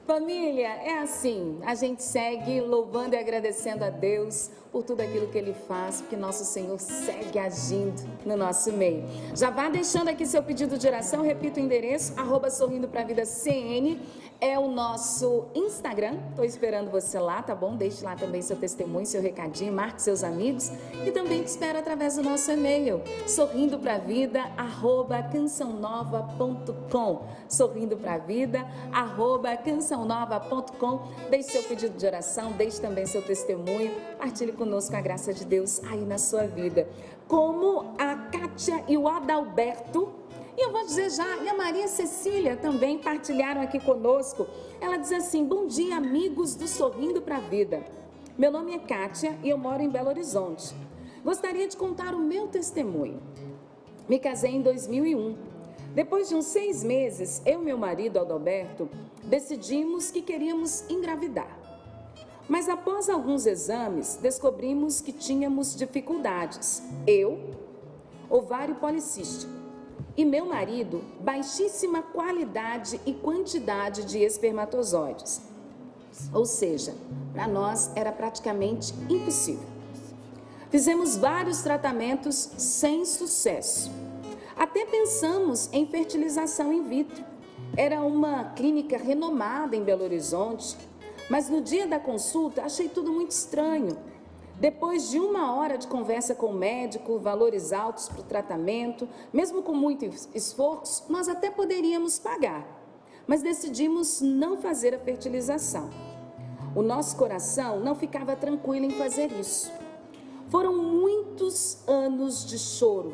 Família, é assim, a gente segue louvando e agradecendo a Deus por tudo aquilo que Ele faz, porque nosso Senhor segue agindo no nosso meio. Já vá deixando aqui seu pedido de oração, repito o endereço, @sorrindopravida_cn é o nosso Instagram, estou esperando você lá, tá bom? Deixe lá também seu testemunho, seu recadinho, marque seus amigos e também te espero através do nosso e-mail, sorrindopravida@cançãonova.com, sorrindopravida@cançãonova.com. Deixe seu pedido de oração, deixe também seu testemunho, partilhe conosco a graça de Deus aí na sua vida. Como a Kátia e o Adalberto, e eu vou dizer já, e a Maria Cecília também partilharam aqui conosco. Ela diz assim: bom dia, amigos do Sorrindo para a Vida. Meu nome é Kátia e eu moro em Belo Horizonte. Gostaria de contar o meu testemunho. Me casei em 2001. Depois de uns 6 meses, eu e meu marido, Adalberto, decidimos que queríamos engravidar. Mas após alguns exames, descobrimos que tínhamos dificuldades. Eu, ovário policístico, e meu marido, baixíssima qualidade e quantidade de espermatozoides. Ou seja, para nós era praticamente impossível. Fizemos vários tratamentos sem sucesso. Até pensamos em fertilização in vitro. Era uma clínica renomada em Belo Horizonte, mas no dia da consulta achei tudo muito estranho. Depois de 1 hora de conversa com o médico, valores altos para o tratamento, mesmo com muito esforço, nós até poderíamos pagar, mas decidimos não fazer a fertilização. O nosso coração não ficava tranquilo em fazer isso. Foram muitos anos de choro,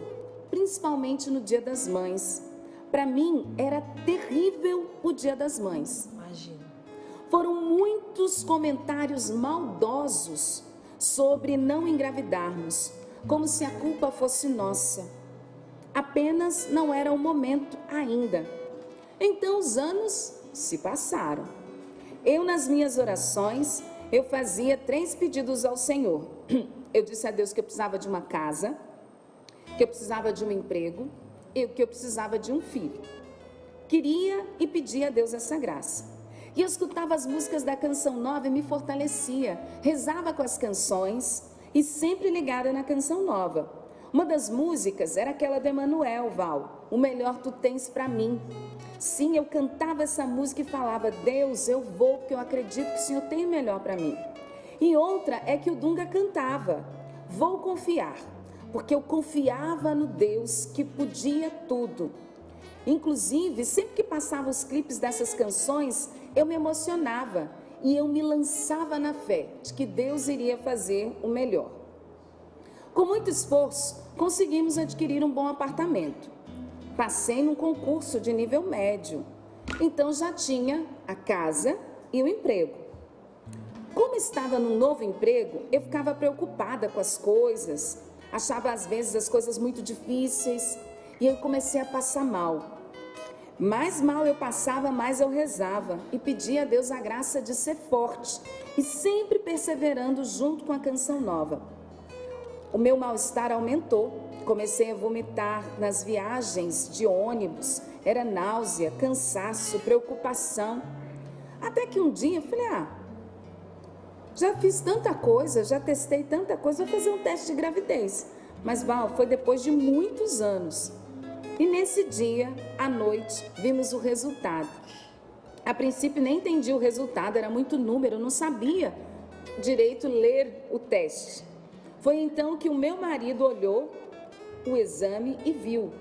principalmente no Dia das Mães. Para mim, era terrível o Dia das Mães. Imagina. Foram muitos comentários maldosos sobre não engravidarmos, como se a culpa fosse nossa. Apenas não era o momento ainda. Então os anos se passaram. Eu, nas minhas orações, eu fazia 3 pedidos ao Senhor. Eu disse a Deus que eu precisava de uma casa, que eu precisava de um emprego e que eu precisava de um filho. Queria e pedia a Deus essa graça. E eu escutava as músicas da Canção Nova e me fortalecia. Rezava com as canções e sempre ligada na Canção Nova. Uma das músicas era aquela de Emanuel, Val, O Melhor Tu Tens Pra Mim. Sim, eu cantava essa música e falava: Deus, eu vou porque eu acredito que o Senhor tem o melhor para mim. E outra é que o Dunga cantava: Vou confiar, porque eu confiava no Deus que podia tudo. Inclusive, sempre que passava os clipes dessas canções, eu me emocionava e eu me lançava na fé de que Deus iria fazer o melhor. Com muito esforço, conseguimos adquirir um bom apartamento. Passei num concurso de nível médio, então já tinha a casa e o emprego. Como estava num novo emprego, eu ficava preocupada com as coisas, achava às vezes as coisas muito difíceis e eu comecei a passar mal. Mais mal eu passava, mais eu rezava e pedia a Deus a graça de ser forte e sempre perseverando junto com a Canção Nova. O meu mal-estar aumentou, comecei a vomitar nas viagens de ônibus, era náusea, cansaço, preocupação. Até que um dia eu falei: já fiz tanta coisa, já testei tanta coisa, vou fazer um teste de gravidez. Mas Val, foi depois de muitos anos. E nesse dia, à noite, vimos o resultado. A princípio nem entendi o resultado, era muito número, eu não sabia direito ler o teste. Foi então que o meu marido olhou o exame e viu.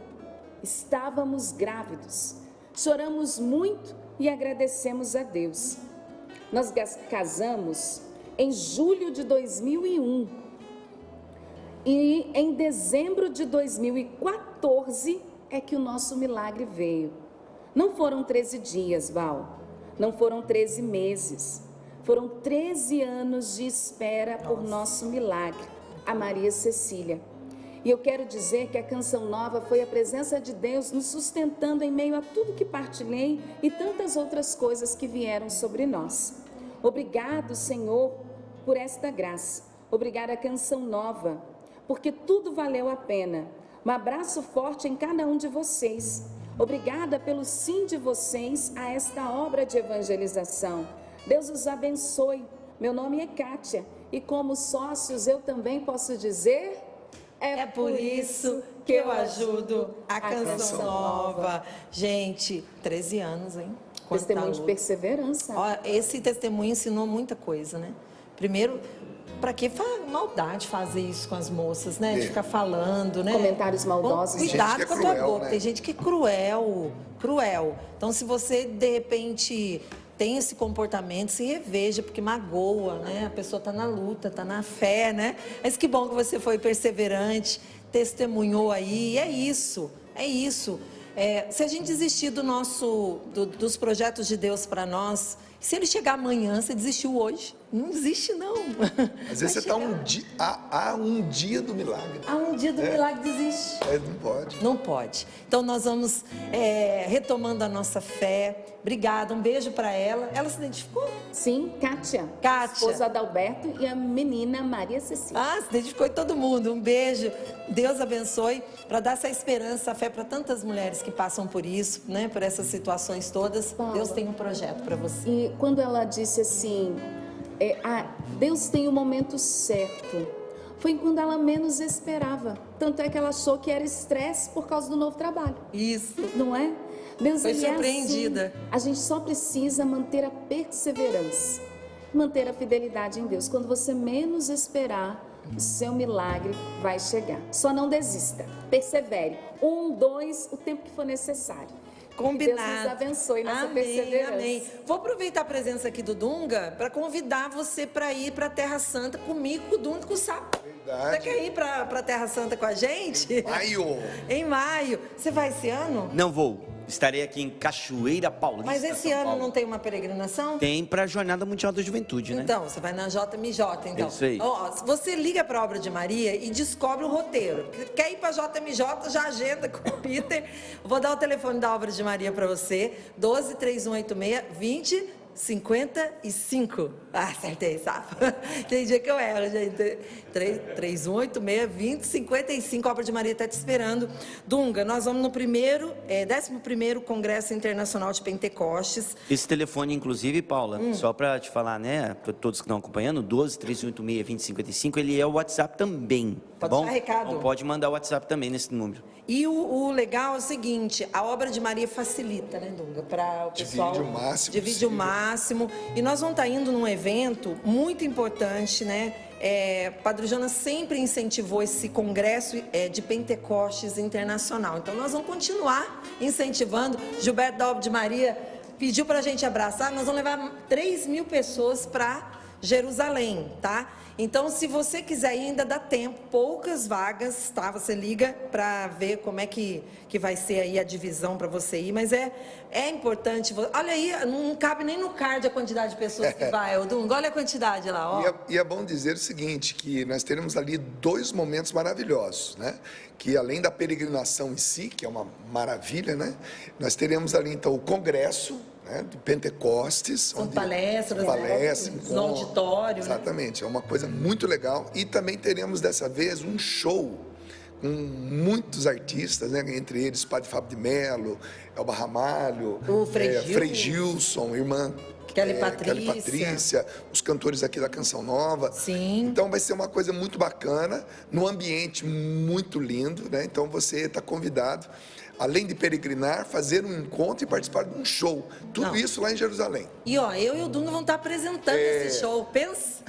Estávamos grávidos. Choramos muito e agradecemos a Deus. Nós casamos em julho de 2001 e em dezembro de 2014 é que o nosso milagre veio. Não foram 13 dias, Val, não foram 13 meses, foram 13 anos de espera por nosso milagre, a Maria Cecília. E eu quero dizer que a Canção Nova foi a presença de Deus nos sustentando em meio a tudo que partilhei e tantas outras coisas que vieram sobre nós. Obrigado, Senhor, por esta graça. Obrigada à Canção Nova, porque tudo valeu a pena. Um abraço forte em cada um de vocês. Obrigada pelo sim de vocês a esta obra de evangelização. Deus os abençoe. Meu nome é Kátia e como sócios eu também posso dizer... É por isso que eu ajudo a Canção Nova. Gente, 13 anos, hein? Testemunho de perseverança. Ó, esse testemunho ensinou muita coisa, né? Primeiro, para que maldade fazer isso com as moças, né? De ficar falando, né? Comentários maldosos. Bom, cuidado com a tua boca. Né? Tem gente que é cruel. Então, se você, de repente... tem esse comportamento, se reveja, porque magoa, né? A pessoa está na luta, está na fé, né? Mas que bom que você foi perseverante, testemunhou aí, é isso, é isso. Se a gente desistir dos projetos de Deus para nós, se ele chegar amanhã, você desistiu hoje, não desiste não. Às vezes você está há um dia do milagre. Há um dia do milagre, desiste. Não pode. Não pode. Então nós vamos retomando a nossa fé. Obrigada, um beijo para ela. Ela se identificou? Sim, Kátia. Kátia. Esposa da Alberto e a menina Maria Cecília. Se identificou todo mundo. Um beijo. Deus abençoe para dar essa esperança, essa fé para tantas mulheres que passam por isso, né? Por essas situações todas. Paula, Deus tem um projeto para você. E quando ela disse assim, Deus tem o momento certo, foi quando ela menos esperava. Tanto é que ela achou que era estresse por causa do novo trabalho. Isso. Não é? Deus, Foi ele surpreendida. É assim. A gente só precisa manter a perseverança, manter a fidelidade em Deus. Quando você menos esperar, o seu milagre vai chegar. Só não desista, persevere. 1, 2, o tempo que for necessário. Combinado. Deus nos abençoe nessa Amém, perseverança. amém. Vou aproveitar a presença aqui do Dunga para convidar você para ir para a Terra Santa comigo, com o Dunga e com o Sapo. Verdade. Você quer ir para a Terra Santa com a gente? Maio. Em maio. Você vai esse ano? Não vou. Estarei aqui em Cachoeira Paulista. Mas esse São ano Paulo. não tem uma peregrinação? Tem para a Jornada Mundial da Juventude, né? Então, você vai na JMJ, então. Isso aí. Ó, você liga para a Obra de Maria e descobre o roteiro. Quer ir para a JMJ, já agenda com o Peter. Vou dar o telefone da Obra de Maria para você. 12-3186-2055. Acertei, sapo. Tem dia que eu erro, gente. 3186-2055. A Obra de Maria está te esperando. Dunga, nós vamos no 11º Congresso Internacional de Pentecostes. Esse telefone, inclusive, Paula, só para te falar, né, para todos que estão acompanhando, 12-3186-2055, ele é o WhatsApp também, tá Pode bom? deixar recado. Então, pode mandar o WhatsApp também nesse número. E o legal é o seguinte, a Obra de Maria facilita, né, Dunga? Para o pessoal... Divide o máximo Divide possível. o máximo. E nós vamos estar indo num evento muito importante, né? Padre Jonas sempre incentivou esse congresso de Pentecostes internacional. Então, nós vamos continuar incentivando. Gilberto da Obra de Maria pediu para a gente abraçar. Nós vamos levar 3.000 pessoas para Jerusalém, tá? Então, se você quiser ir, ainda dá tempo, poucas vagas, tá? Você liga para ver como é que vai ser aí a divisão para você ir, mas é importante. Olha aí, não cabe nem no card a quantidade de pessoas que vai, Dunga, olha a quantidade lá, ó. E é bom dizer o seguinte, que nós teremos ali 2 momentos maravilhosos, né? Que além da peregrinação em si, que é uma maravilha, né? Nós teremos ali então o congresso, né, de Pentecostes. São palestras, no auditório. Exatamente, né? É uma coisa muito legal. E também teremos dessa vez um show com muitos artistas, né? Entre eles Padre Fábio de Mello, Elba Ramalho, o Frei Gilson, irmã Kelly Patrícia, os cantores aqui da Canção Nova. Sim. Então vai ser uma coisa muito bacana, num ambiente muito lindo, né? Então você está convidado, além de peregrinar, fazer um encontro e participar de um show. Tudo isso lá em Jerusalém. E ó, eu e o Dunga vamos estar apresentando esse show. Pensa?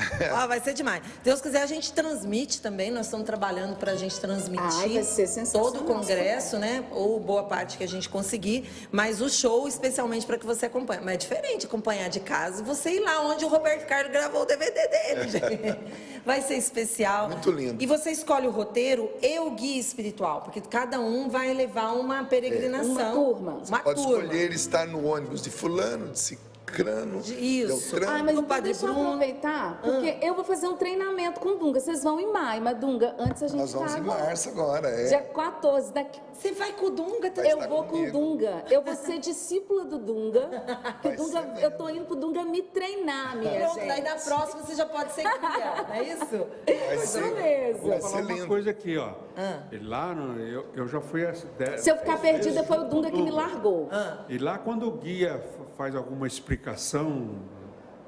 Vai ser demais. Deus quiser, a gente transmite também. Nós estamos trabalhando para a gente transmitir vai ser sensacional. todo o congresso, né? Ou boa parte que a gente conseguir. Mas o show, especialmente para que você acompanhe. Mas é diferente acompanhar de casa e você ir lá onde o Roberto Carlos gravou o DVD dele, gente. Vai ser especial. Muito lindo. E você escolhe o roteiro e o guia espiritual, porque cada um vai levar uma peregrinação. Uma turma. Uma Pode turma. escolher estar no ônibus de fulano, de ciclano, Cicrano, Isso. Beltrano. Mas do então Padre deixa eu Bruno. aproveitar, porque eu vou fazer um treinamento com o Dunga. Vocês vão em maio, mas Dunga, antes a gente Nós vamos tá em agora. março agora, Dia 14, daqui. Você vai com o Dunga? Vai Eu estar vou com o comigo. Dunga. Eu vou ser discípula do Dunga. Que o Vai Dunga, ser eu tô indo pro Dunga me treinar, minha Pronto, gente. daí na próxima você já pode ser guia, não é isso? Vai Isso ser, mesmo. vai Vou ser falar uma lindo. coisa aqui, ó. E lá, eu já fui... Se eu ficar perdida, foi o Dunga que me largou. E lá, quando o guia faz alguma explicação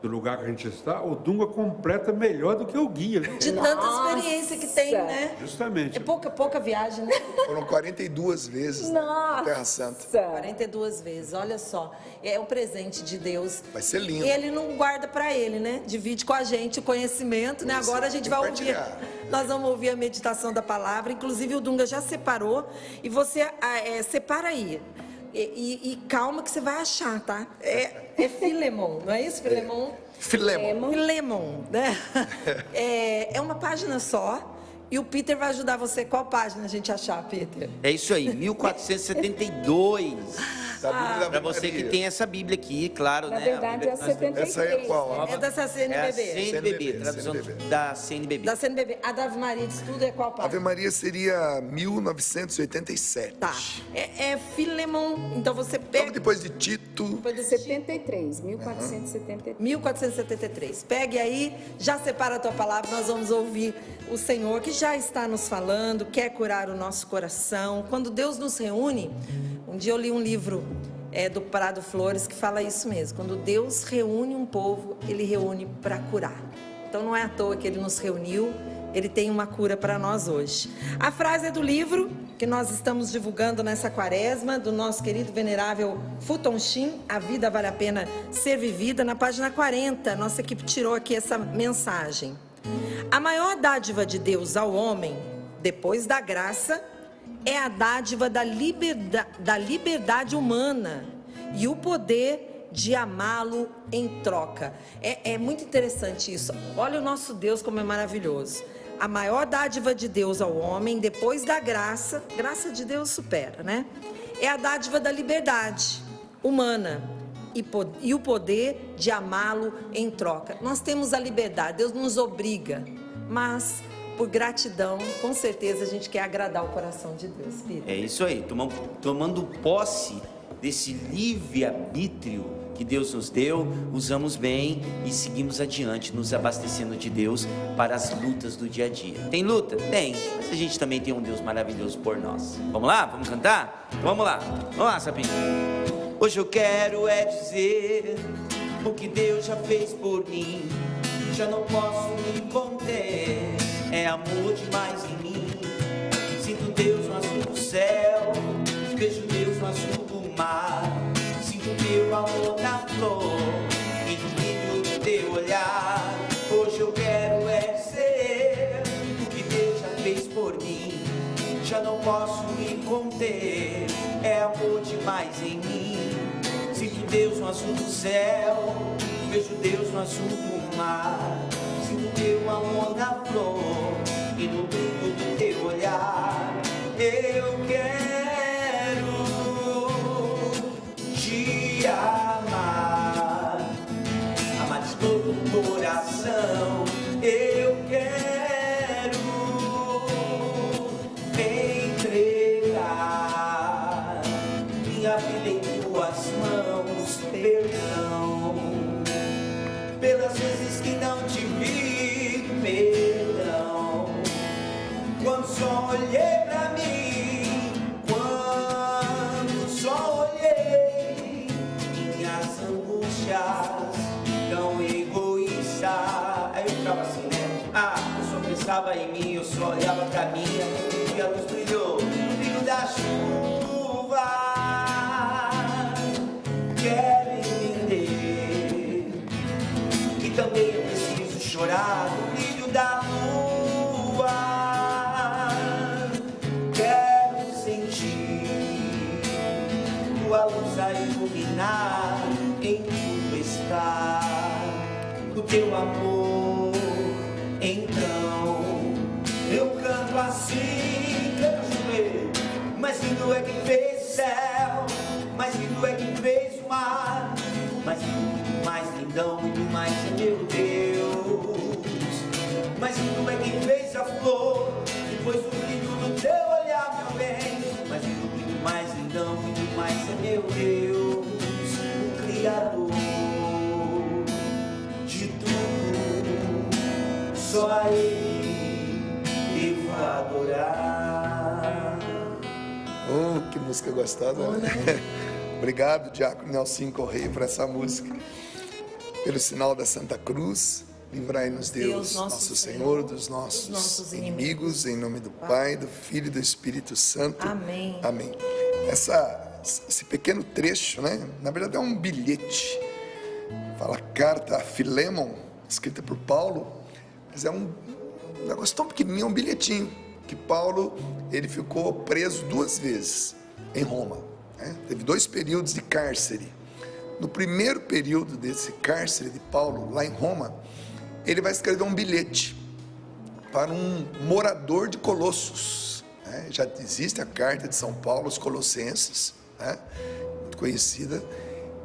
do lugar que a gente está, o Dunga completa melhor do que o guia. Viu? De tanta experiência que tem, Nossa. né? Justamente. É pouca viagem, né? Foram 42 vezes na Nossa. Terra Santa. 42 vezes, olha só. É um presente de Deus. Vai ser lindo. E ele não guarda pra ele, né? Divide com a gente o conhecimento, né? Agora a gente vai ouvir. Compartilhar. Nós vamos ouvir a meditação da palavra. Inclusive o Dunga já separou. E você separa aí. E calma que você vai achar, tá? É Filemon, não é isso, Filemon? Filemon. Filemon, né? É uma página só. E o Peter vai ajudar você. Qual página a gente achar, Peter? É isso aí, 1472. Da Bíblia da Para você que Maria. tem essa Bíblia aqui, claro, Na né? verdade, é a 73. Essa aí é qual? É da É a CNBB. CNBB, tradução CNBB. da CNBB. Da CNBB. A da Ave Maria de Estudo é qual Ave página? Maria seria 1987. Tá. É Filemon. Então você Logo pega. depois de Tito. Depois do 73, 1473. 1473. Pegue aí, já separa a tua palavra, nós vamos ouvir o Senhor que já está nos falando, quer curar o nosso coração. Quando Deus nos reúne, um dia eu li um livro do Prado Flores que fala isso mesmo. Quando Deus reúne um povo, Ele reúne para curar. Então não é à toa que Ele nos reuniu, Ele tem uma cura para nós hoje. A frase é do livro que nós estamos divulgando nessa quaresma, do nosso querido venerável Futon Shin, A Vida Vale a Pena Ser Vivida, na página 40. Nossa equipe tirou aqui essa mensagem. A maior dádiva de Deus ao homem, depois da graça, é a dádiva da liberdade humana e o poder de amá-lo em troca. É muito interessante isso. Olha o nosso Deus como é maravilhoso. A maior dádiva de Deus ao homem, depois da graça de Deus supera, né? É a dádiva da liberdade humana e o poder de amá-lo em troca. Nós temos a liberdade, Deus nos obriga, mas por gratidão, com certeza a gente quer agradar o coração de Deus, Peter. É isso aí, tomando posse desse livre-arbítrio que Deus nos deu, usamos bem e seguimos adiante, nos abastecendo de Deus para as lutas do dia a dia. Tem luta? Tem, mas a gente também tem um Deus maravilhoso por nós. Vamos lá? Vamos cantar? Vamos lá, Sapinho. Hoje eu quero dizer o que Deus já fez por mim, já não posso me conter, é amor demais em mim. Sinto Deus no azul do céu, vejo Deus no azul do mar, sinto teu amor na flor e no brilho do teu olhar. Hoje eu quero dizer o que Deus já fez por mim, já não posso me conter, é amor demais em mim. Sinto Deus no azul do céu, vejo Deus no azul do mar, sinto teu amor na flor e no brilho do teu olhar. Eu quero te amar, amar de todo o coração. Eu quero entregar minha vida em tuas mãos, perdão pelas vezes que não te vi, perdão, quando só olhei pra mim, quando só olhei minhas angústias tão egoísta. Aí eu ficava assim, né? Eu só pensava em mim, eu só olhava pra mim, e a luz brilhou, no brilho da chuva. Quero entender que também eu preciso chorar no brilho da lua. Quero sentir tua luz a iluminar em tudo estar, o teu amor. Então eu canto assim, quero chover. Mais lindo é quem fez o céu, mais lindo é quem fez o mar, mais lindo lindão, muito mais é meu Deus. Mas lindo é quem fez a flor, depois o brilho do teu olhar, meu bem. Mas lindo, muito mais lindão, muito mais é meu Deus, o Criador de tudo. Só a Ele devo adorar. Oh, que música gostosa, né? Obrigado, Diácono Nelson Correia, por essa música. Pelo sinal da Santa Cruz, livrai-nos Deus, nosso Senhor, dos nossos inimigos, em nome do Pai, do Filho e do Espírito Santo. Amém. Amém. Esse pequeno trecho, né? Na verdade é um bilhete. Fala carta a Filémon, escrita por Paulo, mas é um negócio tão pequenininho, é um bilhetinho, que Paulo, ele ficou preso 2 vezes em Roma, né? Teve 2 períodos de cárcere. No primeiro período desse cárcere de Paulo, lá em Roma, ele vai escrever um bilhete para um morador de Colossos, né? Já existe a carta de São Paulo aos Colossenses, né? Muito conhecida,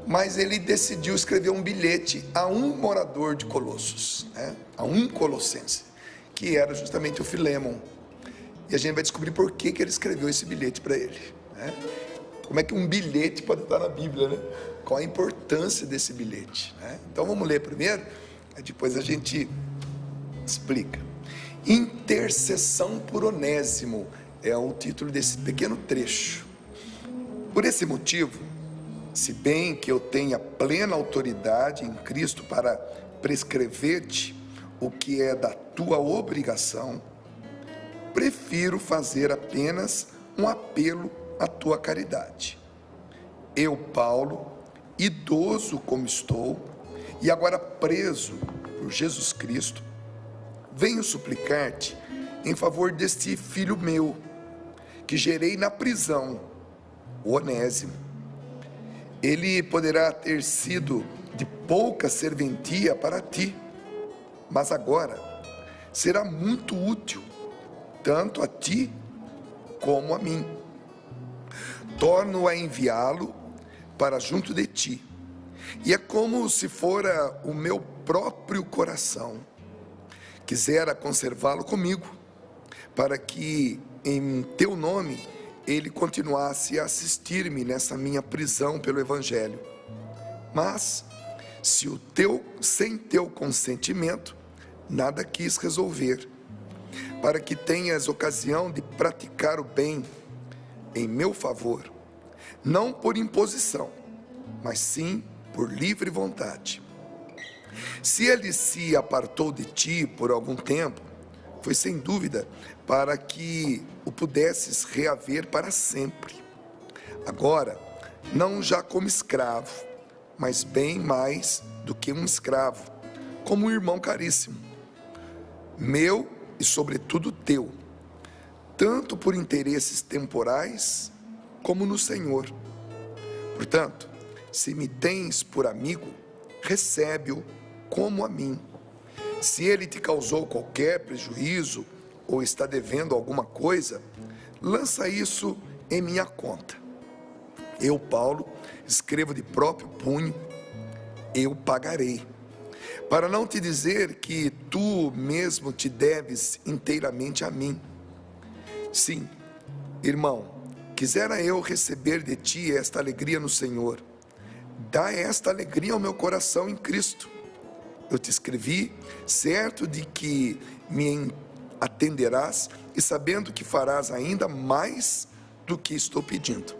mas ele decidiu escrever um bilhete a um morador de Colossos, né? A um colossense, que era justamente o Filémon. E a gente vai descobrir por que ele escreveu esse bilhete para ele, né? Como é que um bilhete pode estar na Bíblia, né? Qual a importância desse bilhete, né? Então vamos ler primeiro, depois a gente explica. Intercessão por Onésimo é o título desse pequeno trecho. Por esse motivo, se bem que eu tenha plena autoridade em Cristo para prescrever-te o que é da tua obrigação, prefiro fazer apenas um apelo à tua caridade. Eu, Paulo, idoso como estou, e agora preso por Jesus Cristo, venho suplicar-te em favor deste filho meu, que gerei na prisão, o Onésimo. Ele poderá ter sido de pouca serventia para ti, mas agora será muito útil, tanto a ti como a mim. Torno a enviá-lo para junto de ti, e é como se fora o meu próprio coração. Quisera conservá-lo comigo, para que em teu nome ele continuasse a assistir-me nessa minha prisão pelo Evangelho. Mas, sem teu consentimento, nada quis resolver, para que tenhas ocasião de praticar o bem em meu favor, não por imposição, mas sim por livre vontade. Se ele se apartou de ti por algum tempo, foi sem dúvida para que o pudesses reaver para sempre. Agora, não já como escravo, mas bem mais do que um escravo, como um irmão caríssimo, meu e sobretudo teu, tanto por interesses temporais como no Senhor. Portanto, se me tens por amigo, recebe-o como a mim. Se ele te causou qualquer prejuízo ou está devendo alguma coisa, lança isso em minha conta. Eu, Paulo, escrevo de próprio punho, eu pagarei. Para não te dizer que tu mesmo te deves inteiramente a mim. Sim, irmão, quisera eu receber de ti esta alegria no Senhor. Dá esta alegria ao meu coração em Cristo. Eu te escrevi, certo de que me atenderás e sabendo que farás ainda mais do que estou pedindo.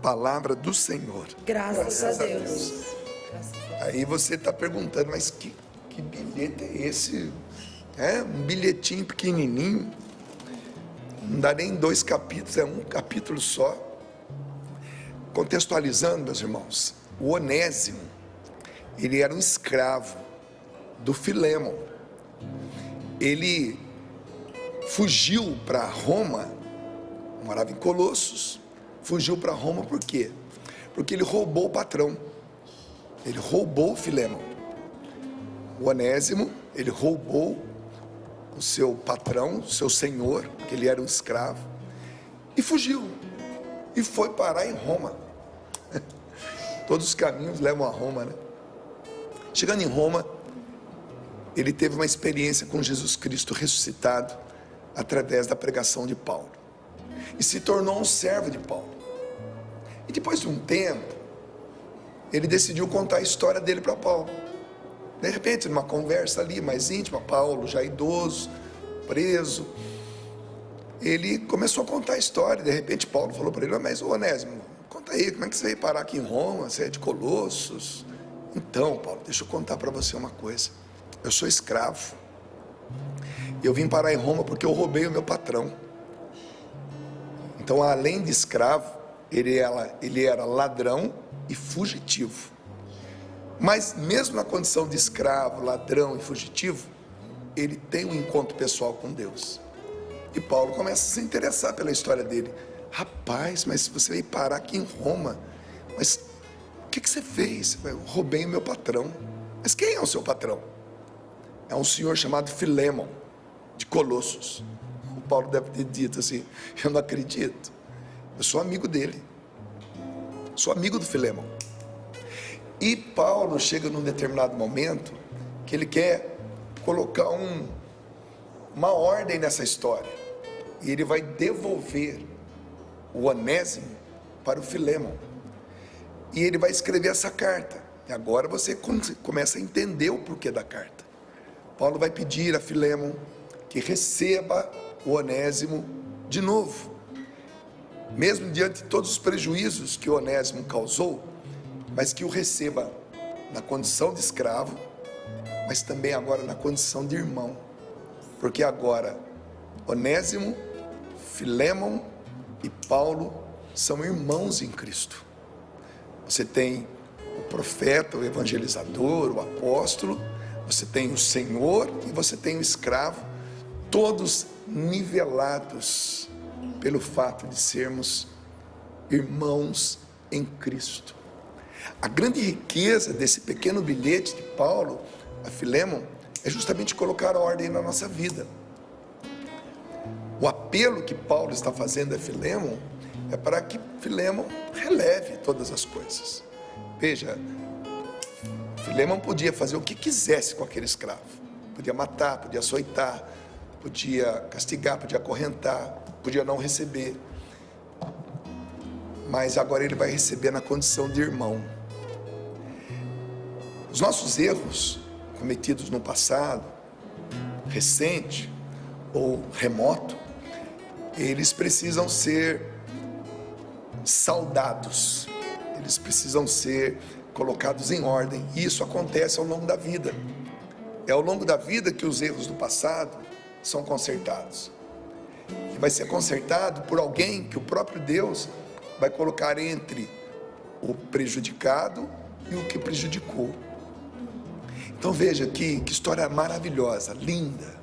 Palavra do Senhor. Graças a Deus. Aí você está perguntando, mas que bilhete é esse? É um bilhetinho pequenininho, não dá nem 2 capítulos, é um capítulo só. Contextualizando, meus irmãos, o Onésimo, ele era um escravo do Filémon. Ele fugiu para Roma, morava em Colossos, fugiu para Roma por quê? Porque ele roubou o patrão, ele roubou o Filémon. O Onésimo, ele roubou o seu patrão, o seu senhor, que ele era um escravo, e fugiu, e foi parar em Roma. Todos os caminhos levam a Roma, né? Chegando em Roma, ele teve uma experiência com Jesus Cristo ressuscitado através da pregação de Paulo. E se tornou um servo de Paulo. E depois de um tempo, ele decidiu contar a história dele para Paulo. De repente, numa conversa ali mais íntima, Paulo, já idoso, preso, ele começou a contar a história. De repente, Paulo falou para ele: mas Onésimo, conta aí, como é que você veio parar aqui em Roma? Você é de Colossos? Então, Paulo, deixa eu contar para você uma coisa. Eu sou escravo. Eu vim parar em Roma porque eu roubei o meu patrão. Então, além de escravo, ele era ladrão e fugitivo. Mas mesmo na condição de escravo, ladrão e fugitivo, ele tem um encontro pessoal com Deus. E Paulo começa a se interessar pela história dele. Rapaz, mas você veio parar aqui em Roma, mas o que você fez? Eu roubei o meu patrão. Mas quem é o seu patrão? É um senhor chamado Filémon, de Colossos. O Paulo deve ter dito assim: eu não acredito, eu sou amigo dele, sou amigo do Filémon. E Paulo chega num determinado momento que ele quer colocar uma ordem nessa história, e ele vai devolver o Onésimo para o Filémon, e ele vai escrever essa carta. E agora você começa a entender o porquê da carta. Paulo vai pedir a Filémon que receba o Onésimo de novo, mesmo diante de todos os prejuízos que o Onésimo causou, mas que o receba na condição de escravo, mas também agora na condição de irmão, porque agora Onésimo, Filémon e Paulo são irmãos em Cristo. Você tem o profeta, o evangelizador, o apóstolo, você tem o Senhor e você tem o escravo, todos nivelados pelo fato de sermos irmãos em Cristo. A grande riqueza desse pequeno bilhete de Paulo a Filémon é justamente colocar a ordem na nossa vida. O apelo que Paulo está fazendo a Filémon é para que Filémon releve todas as coisas. Veja, Filémon podia fazer o que quisesse com aquele escravo. Podia matar, podia açoitar, podia castigar, podia acorrentar, podia não receber. Mas agora ele vai receber na condição de irmão. Os nossos erros cometidos no passado, recente ou remoto, eles precisam ser saudados, eles precisam ser colocados em ordem. E isso acontece ao longo da vida. É ao longo da vida que os erros do passado são consertados. E vai ser consertado por alguém que o próprio Deus vai colocar entre o prejudicado e o que prejudicou. Então veja que história maravilhosa, linda.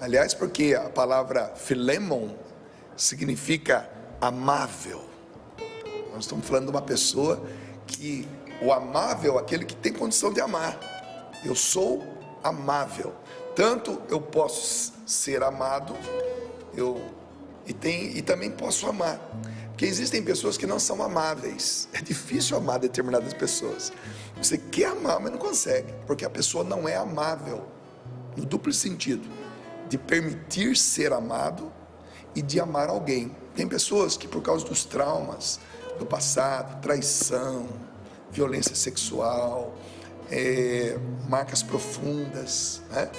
Aliás, porque a palavra Filémon significa amável. Nós estamos falando de uma pessoa que o amável é aquele que tem condição de amar. Eu sou amável. Tanto eu posso ser amado, e também posso amar. Porque existem pessoas que não são amáveis. É difícil amar determinadas pessoas. Você quer amar, mas não consegue, porque a pessoa não é amável, no duplo sentido, de permitir ser amado e de amar alguém. Tem pessoas que, por causa dos traumas do passado, traição, violência sexual, marcas profundas, né?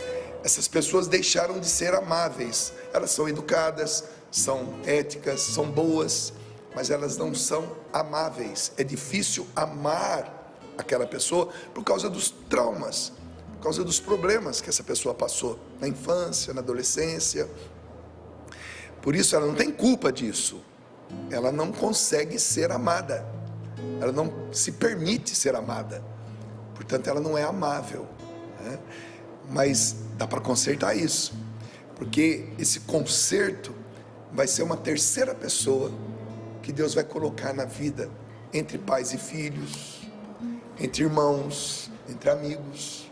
Essas pessoas deixaram de ser amáveis. Elas são educadas, são éticas, são boas, mas elas não são amáveis. É difícil amar aquela pessoa por causa dos traumas, por causa dos problemas que essa pessoa passou na infância, na adolescência. Por isso ela não tem culpa disso. Ela não consegue ser amada. Ela não se permite ser amada. Portanto, ela não é amável, né? Mas dá para consertar isso, porque esse conserto vai ser uma terceira pessoa que Deus vai colocar na vida, entre pais e filhos, entre irmãos, entre amigos,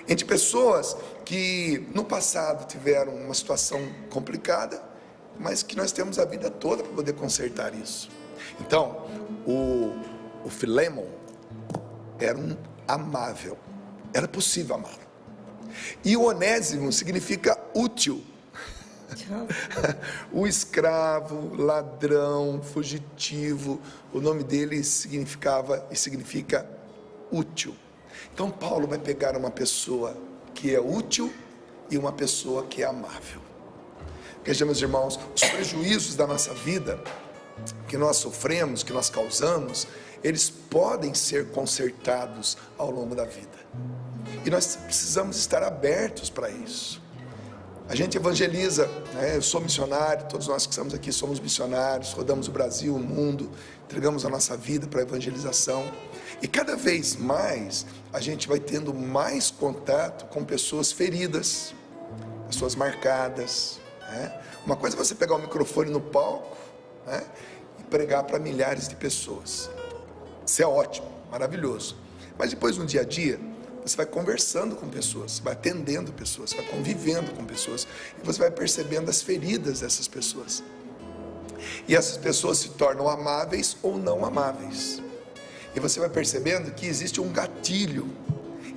entre pessoas que no passado tiveram uma situação complicada, mas que nós temos a vida toda para poder consertar isso. Então, o Filémon era um amável, era possível amá-lo. E o Onésimo significa útil. O escravo, ladrão, fugitivo, o nome dele significava e significa útil. Então Paulo vai pegar uma pessoa que é útil e uma pessoa que é amável. Veja, meus irmãos, os prejuízos da nossa vida que nós sofremos, que nós causamos, eles podem ser consertados ao longo da vida. E nós precisamos estar abertos para isso. A gente evangeliza, né? Eu sou missionário, todos nós que estamos aqui somos missionários, rodamos o Brasil, o mundo, entregamos a nossa vida para a evangelização. E cada vez mais a gente vai tendo mais contato com pessoas feridas, pessoas marcadas, né? Uma coisa é você pegar o microfone no palco, né? E pregar para milhares de pessoas. Isso é ótimo, maravilhoso. Mas depois no dia a dia, você vai conversando com pessoas, vai atendendo pessoas, vai convivendo com pessoas, e você vai percebendo as feridas dessas pessoas. E essas pessoas se tornam amáveis ou não amáveis. E você vai percebendo que existe um gatilho,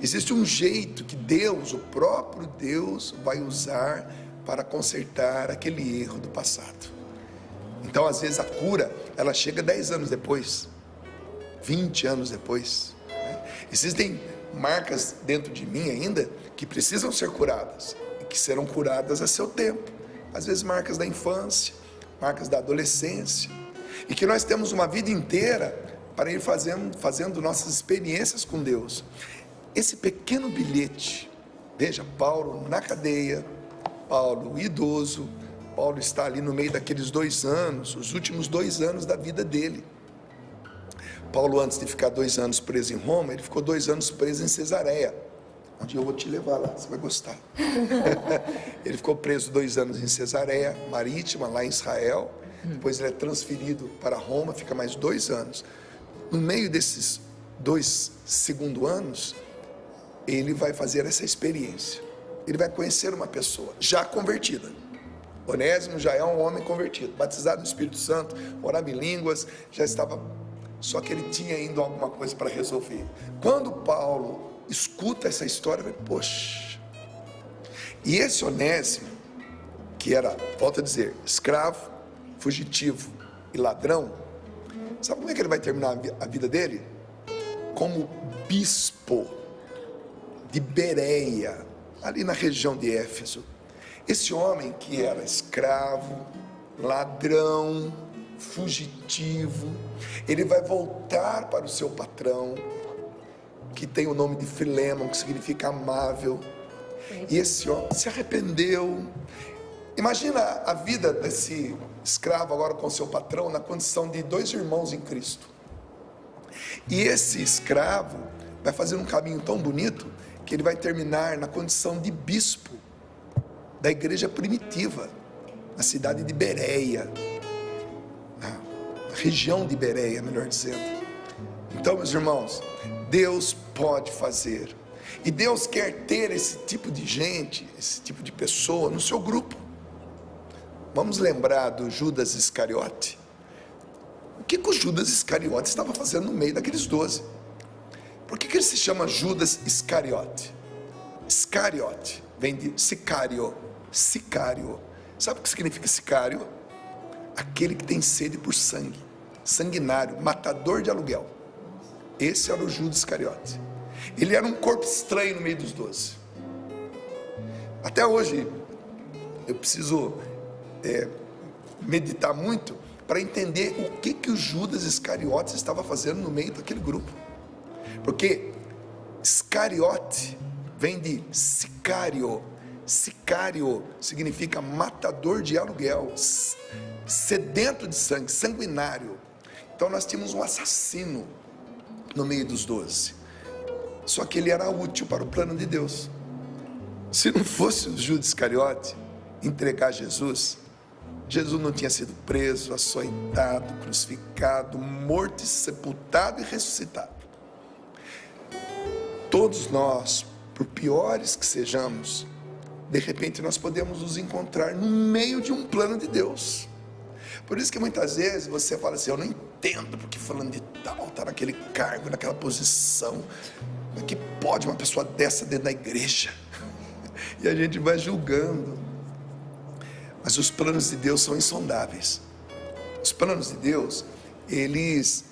existe um jeito que Deus, o próprio Deus, vai usar para consertar aquele erro do passado. Então, às vezes, a cura, ela chega 10 anos depois, 20 anos depois, né? Existem marcas dentro de mim ainda que precisam ser curadas e que serão curadas a seu tempo. Às vezes marcas da infância, marcas da adolescência, e que nós temos uma vida inteira para ir fazendo nossas experiências com Deus. Esse pequeno bilhete, veja, Paulo na cadeia, Paulo idoso, Paulo está ali no meio daqueles 2 anos, os últimos 2 anos da vida dele. Paulo, antes de ficar 2 anos preso em Roma, ele ficou 2 anos preso em Cesareia, onde eu vou te levar lá, você vai gostar. Ele ficou preso 2 anos em Cesareia Marítima, lá em Israel. Depois ele é transferido para Roma, fica mais 2 anos. No meio desses 2 segundos anos, ele vai fazer essa experiência. Ele vai conhecer uma pessoa já convertida. Onésimo já é um homem convertido, batizado no Espírito Santo, orava em línguas, já estava... Só que ele tinha ainda alguma coisa para resolver. Quando Paulo escuta essa história, ele fala, poxa. E esse Onésimo, que era, volto a dizer, escravo, fugitivo e ladrão, sabe como é que ele vai terminar a vida dele? Como bispo de Bereia, ali na região de Éfeso. Esse homem que era escravo, ladrão, fugitivo, ele vai voltar para o seu patrão, que tem o nome de Filemon, que significa amável, e esse homem se arrependeu. Imagina a vida desse escravo agora com seu patrão, na condição de 2 irmãos em Cristo, e esse escravo vai fazer um caminho tão bonito, que ele vai terminar na condição de bispo, da igreja primitiva, na cidade de Bereia, região de Bereia, melhor dizendo. Então, meus irmãos, Deus pode fazer, e Deus quer ter esse tipo de gente, esse tipo de pessoa no seu grupo. Vamos lembrar do Judas Iscariote. O que o Judas Iscariote estava fazendo no meio daqueles 12? Por que ele se chama Judas Iscariote? Iscariote vem de sicário, sicário. Sabe o que significa sicário? Aquele que tem sede por sangue, sanguinário, matador de aluguel. Esse era o Judas Iscariote. Ele era um corpo estranho no meio dos 12. Até hoje eu preciso meditar muito para entender o que o Judas Iscariote estava fazendo no meio daquele grupo, porque Iscariote vem de sicário. Sicário significa matador de aluguel, sedento de sangue, sanguinário. Então nós tínhamos um assassino no meio dos 12, só que ele era útil para o plano de Deus. Se não fosse o Judas Iscariote entregar Jesus, Jesus não tinha sido preso, açoitado, crucificado, morto, sepultado e ressuscitado. Todos nós, por piores que sejamos, de repente nós podemos nos encontrar no meio de um plano de Deus. Por isso que muitas vezes você fala assim, eu não entendo porque falando de tal está naquele cargo, naquela posição, que pode uma pessoa dessa dentro da igreja? E a gente vai julgando. Mas os planos de Deus são insondáveis. Os planos de Deus, eles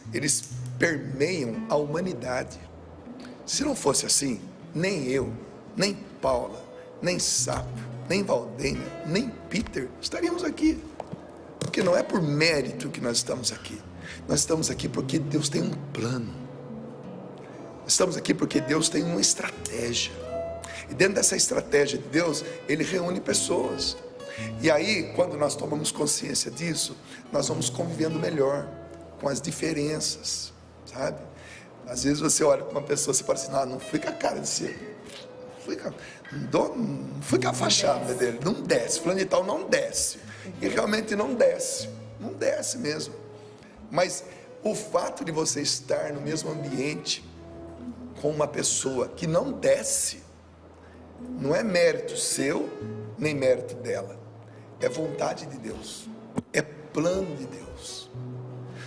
permeiam a humanidade. Se não fosse assim, nem eu, nem Paula, nem Sapo, nem Valdênia, nem Peter estaríamos aqui. Porque não é por mérito que nós estamos aqui. Nós estamos aqui porque Deus tem um plano. Estamos aqui porque Deus tem uma estratégia. E dentro dessa estratégia de Deus, Ele reúne pessoas. E aí, quando nós tomamos consciência disso, nós vamos convivendo melhor com as diferenças, sabe? Às vezes você olha para uma pessoa e fala assim, não fui com a cara desse, não fui com a fachada dele, não desce, fulano de tal não desce. E realmente não desce mesmo. Mas o fato de você estar no mesmo ambiente com uma pessoa que não desce, não é mérito seu, nem mérito dela. É vontade de Deus, é plano de Deus.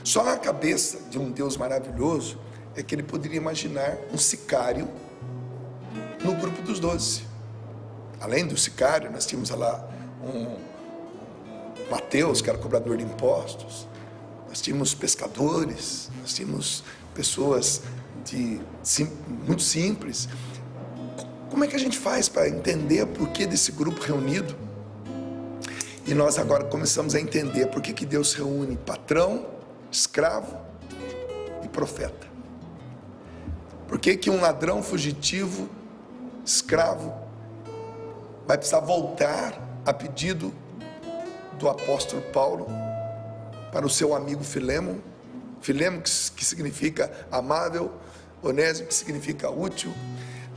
Só na cabeça de um Deus maravilhoso é que ele poderia imaginar um sicário no grupo dos 12. Além do sicário, nós tínhamos lá um Mateus, que era cobrador de impostos, nós tínhamos pescadores, nós tínhamos pessoas muito simples. Como é que a gente faz para entender o porquê desse grupo reunido? E nós agora começamos a entender por que Deus reúne patrão, escravo e profeta. Por que um ladrão fugitivo, escravo, vai precisar voltar a pedido do apóstolo Paulo para o seu amigo Filemon? Filemon que significa amável, Onésimo que significa útil.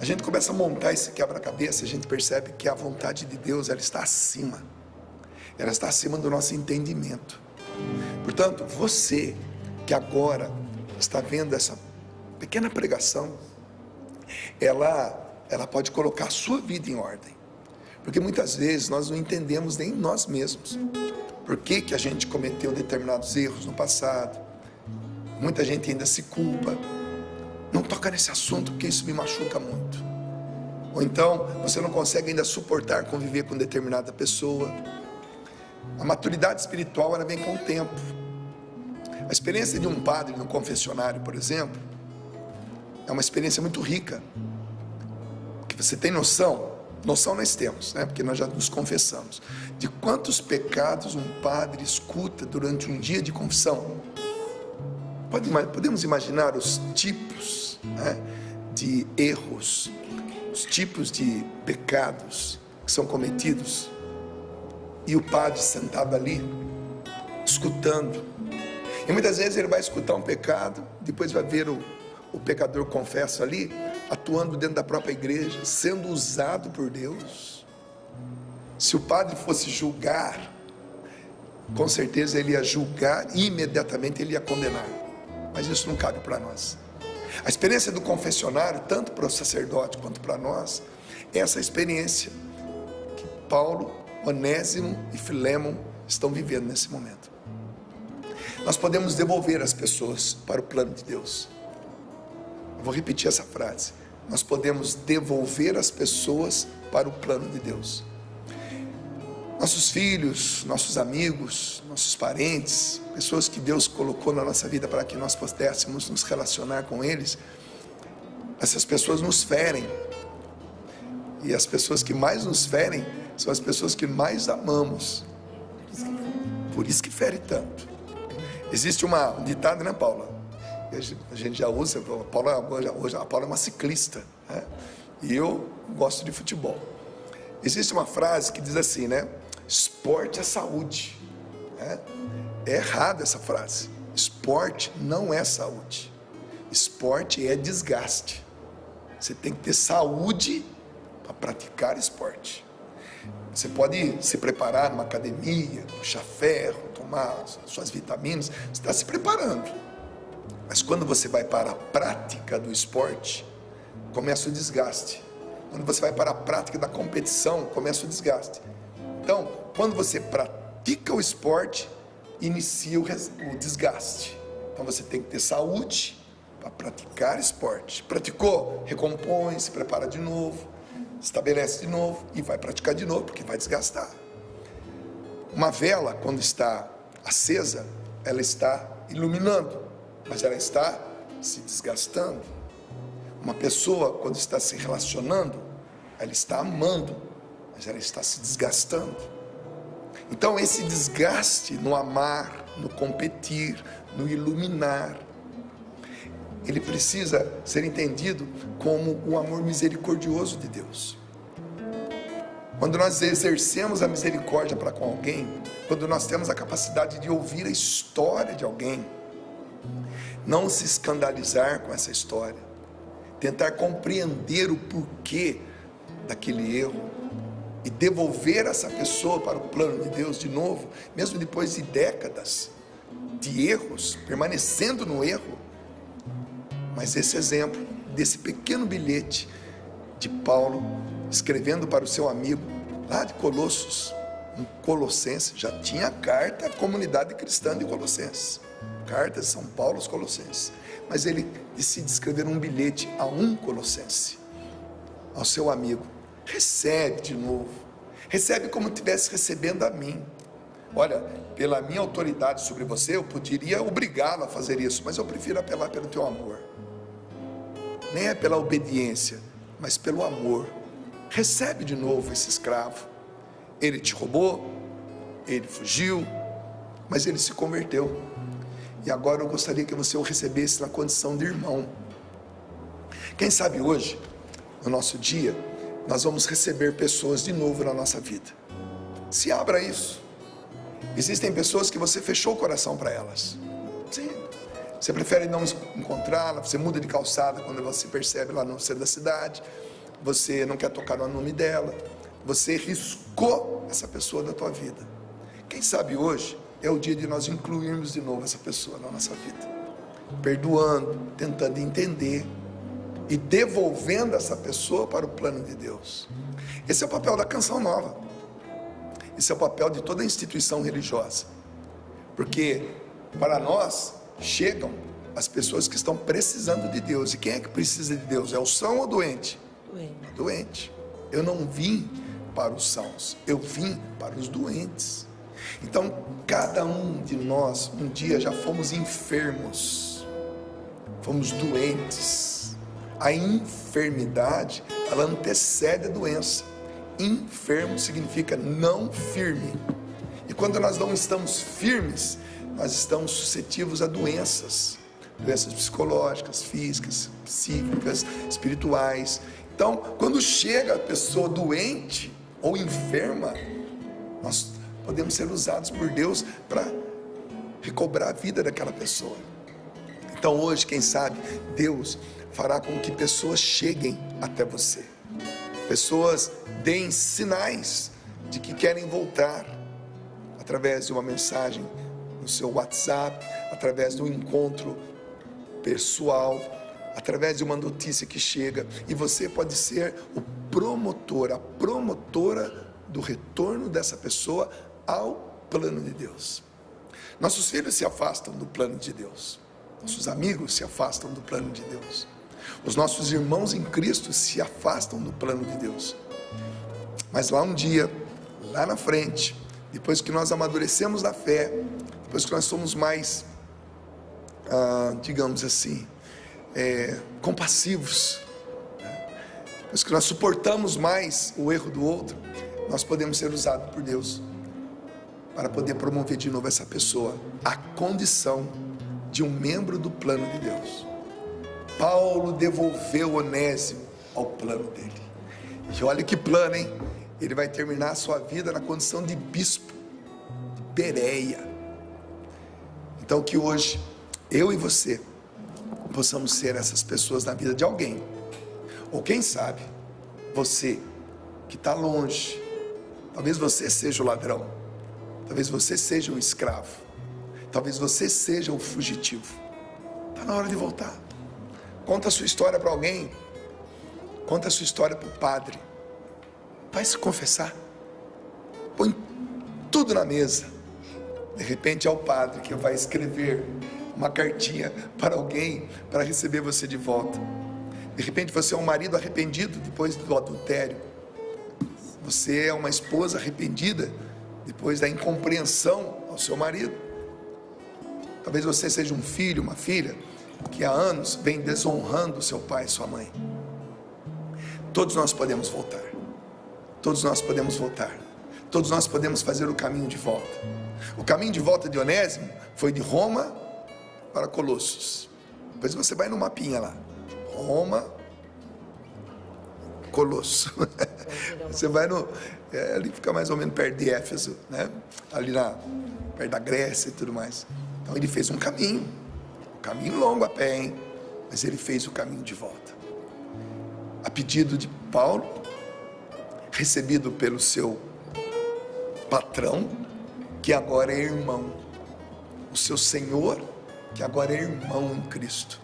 A gente começa a montar esse quebra-cabeça, a gente percebe que a vontade de Deus, ela está acima. Ela está acima do nosso entendimento. Portanto, você que agora está vendo essa pequena pregação, ela pode colocar a sua vida em ordem. Porque muitas vezes nós não entendemos nem nós mesmos. Por que a gente cometeu determinados erros no passado? Muita gente ainda se culpa. Não toca nesse assunto porque isso me machuca muito. Ou então, você não consegue ainda suportar conviver com determinada pessoa. A maturidade espiritual, ela vem com o tempo. A experiência de um padre no confessionário, por exemplo, é uma experiência muito rica. Porque você tem noção nós temos, né? Porque nós já nos confessamos, de quantos pecados um padre escuta durante um dia de confissão. Podemos imaginar os tipos, né, de erros, os tipos de pecados que são cometidos. E o padre sentado ali, escutando. E muitas vezes ele vai escutar um pecado, depois vai ver o pecador confesso ali, atuando dentro da própria igreja, sendo usado por Deus. Se o padre fosse julgar, com certeza ele ia julgar e imediatamente ele ia condenar. Mas isso não cabe para nós. A experiência do confessionário, tanto para o sacerdote quanto para nós, é essa experiência que Paulo, Onésimo e Filemon estão vivendo nesse momento. Nós podemos devolver as pessoas para o plano de Deus. Eu vou repetir essa frase. Nós podemos devolver as pessoas para o plano de Deus. Nossos filhos, nossos amigos, nossos parentes, pessoas que Deus colocou na nossa vida para que nós pudéssemos nos relacionar com eles, essas pessoas nos ferem. E as pessoas que mais nos ferem são as pessoas que mais amamos. Por isso que fere tanto. Existe um ditado, né, Paula? A gente já usa, a Paula é uma ciclista, né? E eu gosto de futebol. Existe uma frase que diz assim, né? Esporte é saúde, né? É errado essa frase. Esporte não é saúde. Esporte é desgaste. Você tem que ter saúde para praticar esporte. Você pode se preparar numa academia, puxar ferro, tomar suas vitaminas, você está se preparando. Mas quando você vai para a prática do esporte, começa o desgaste. Quando você vai para a prática da competição, começa o desgaste. Então, quando você pratica o esporte, inicia o desgaste. Então você tem que ter saúde para praticar esporte. Praticou, recompõe, se prepara de novo, estabelece de novo e vai praticar de novo, porque vai desgastar. Uma vela, quando está acesa, ela está iluminando, mas ela está se desgastando. Uma pessoa, quando está se relacionando, ela está amando, mas ela está se desgastando. Então, esse desgaste no amar, no competir, no iluminar, ele precisa ser entendido como o amor misericordioso de Deus. Quando nós exercemos a misericórdia para com alguém, quando nós temos a capacidade de ouvir a história de alguém, não se escandalizar com essa história, tentar compreender o porquê daquele erro e devolver essa pessoa para o plano de Deus de novo, mesmo depois de décadas de erros, permanecendo no erro. Mas esse exemplo, desse pequeno bilhete de Paulo, escrevendo para o seu amigo, lá de Colossos, um colossense, já tinha carta à comunidade cristã de Colossenses, carta de São Paulo aos Colossenses, mas ele decide escrever um bilhete a um colossense, ao seu amigo. Recebe de novo, recebe como estivesse recebendo a mim. Olha, pela minha autoridade sobre você, eu poderia obrigá-lo a fazer isso, mas eu prefiro apelar pelo teu amor. Nem é pela obediência, mas pelo amor. Recebe de novo esse escravo. Ele te roubou, ele fugiu, mas ele se converteu. E agora eu gostaria que você o recebesse na condição de irmão. Quem sabe hoje, no nosso dia, nós vamos receber pessoas de novo na nossa vida. Se abra isso. Existem pessoas que você fechou o coração para elas. Sim. Você prefere não encontrá-la, você muda de calçada quando você percebe lá no centro da cidade, você não quer tocar no nome dela, você riscou essa pessoa da tua vida. Quem sabe hoje é o dia de nós incluirmos de novo essa pessoa na nossa vida, perdoando, tentando entender e devolvendo essa pessoa para o plano de Deus. Esse é o papel da Canção Nova. Esse é o papel de toda instituição religiosa. Porque para nós chegam as pessoas que estão precisando de Deus. E quem é que precisa de Deus? É o são ou doente? Doente. Eu não vim para os sãos, eu vim para os doentes. Então, cada um de nós, um dia já fomos enfermos, fomos doentes. A enfermidade, ela antecede a doença. Enfermo significa não firme. E quando nós não estamos firmes, nós estamos suscetíveis a doenças psicológicas, físicas, psíquicas, espirituais. Então, quando chega a pessoa doente ou enferma, nós podemos ser usados por Deus para recobrar a vida daquela pessoa. Então hoje, quem sabe, Deus fará com que pessoas cheguem até você. Pessoas deem sinais de que querem voltar, através de uma mensagem no seu WhatsApp, através de um encontro pessoal, através de uma notícia que chega, e você pode ser o promotor, a promotora do retorno dessa pessoa ao plano de Deus. Nossos filhos se afastam do plano de Deus, nossos amigos se afastam do plano de Deus, os nossos irmãos em Cristo se afastam do plano de Deus. Mas lá um dia, lá na frente, depois que nós amadurecemos na fé, depois que nós somos mais, digamos assim, compassivos, depois que nós suportamos mais o erro do outro, nós podemos ser usados por Deus para poder promover de novo essa pessoa à condição de um membro do plano de Deus. Paulo devolveu Onésimo ao plano dele. E olha que plano, hein? Ele vai terminar a sua vida na condição de bispo de Bereia. Então que hoje eu e você possamos ser essas pessoas na vida de alguém. Ou quem sabe, você que está longe, talvez você seja o ladrão, talvez você seja o escravo, talvez você seja o fugitivo. Está na hora de voltar. Conta a sua história para alguém, conta a sua história para o padre, vai se confessar, põe tudo na mesa. De repente é o padre que vai escrever uma cartinha para alguém para receber você de volta. De repente você é um marido arrependido depois do adultério. Você é uma esposa arrependida depois da incompreensão ao seu marido. Talvez você seja um filho, uma filha, que há anos vem desonrando seu pai e sua mãe. Todos nós podemos voltar. Todos nós podemos voltar. Todos nós podemos fazer o caminho de volta. O caminho de volta de Onésimo foi de Roma para Colossos. Depois você vai no mapinha lá. Roma, Colosso. Você vai no... ali fica mais ou menos perto de Éfeso, né? Ali perto da Grécia e tudo mais. Então ele fez um caminho longo a pé, hein? Mas ele fez o caminho de volta. A pedido de Paulo, recebido pelo seu patrão, que agora é irmão. O seu Senhor, que agora é irmão em Cristo.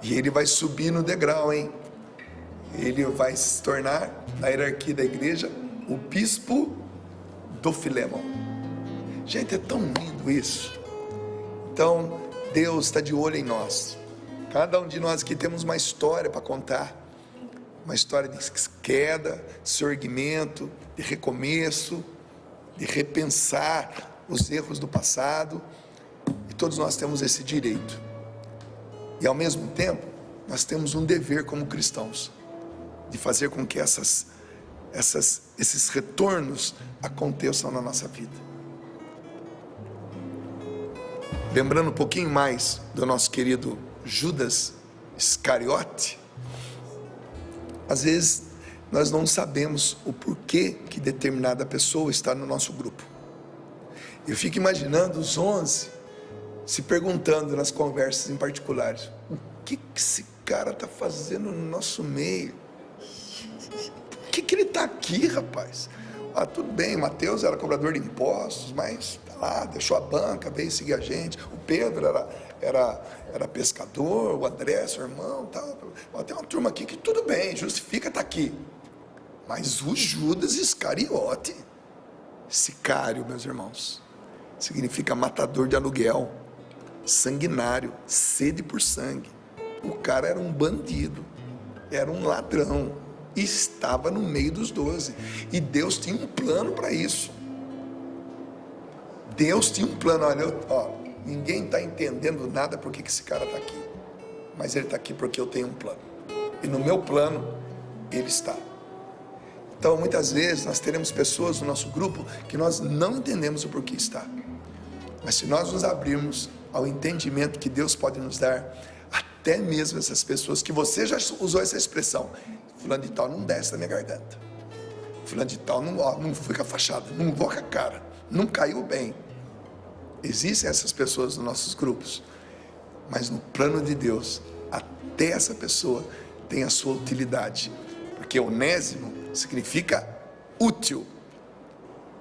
E ele vai subir no degrau, hein? Ele vai se tornar, na hierarquia da igreja, o bispo do Filémon. Gente, é tão lindo isso. Então, Deus está de olho em nós. Cada um de nós aqui temos uma história para contar. Uma história de queda, de surgimento, de recomeço, de repensar os erros do passado. E todos nós temos esse direito. E ao mesmo tempo, nós temos um dever como cristãos, de fazer com que esses retornos aconteçam na nossa vida. Lembrando um pouquinho mais do nosso querido Judas Iscariote, às vezes nós não sabemos o porquê que determinada pessoa está no nosso grupo. Eu fico imaginando os 11 se perguntando nas conversas em particulares: o que esse cara está fazendo no nosso meio? Por que ele está aqui, rapaz? Tudo bem, Mateus era cobrador de impostos, mas tá lá, deixou a banca, veio seguir a gente. O Pedro era pescador, o André, seu irmão, tal. Tem uma turma aqui que tudo bem, justifica estar aqui. Mas o Judas Iscariote, sicário, meus irmãos, significa matador de aluguel, sanguinário, sede por sangue. O cara era um bandido, era um ladrão, e estava no meio dos 12, e Deus tinha um plano para isso. Deus tinha um plano. Olha, ninguém está entendendo nada porque que esse cara está aqui, mas ele está aqui porque eu tenho um plano, e no meu plano ele está. Então muitas vezes nós teremos pessoas no nosso grupo que nós não entendemos o porquê está, mas se nós nos abrirmos ao entendimento que Deus pode nos dar, até mesmo essas pessoas que você já usou essa expressão: fulano de tal não desce da minha garganta, fulano de tal não fica fachada, não invoca a cara, não caiu bem. Existem essas pessoas nos nossos grupos, mas no plano de Deus, até essa pessoa tem a sua utilidade, porque Onésimo significa útil.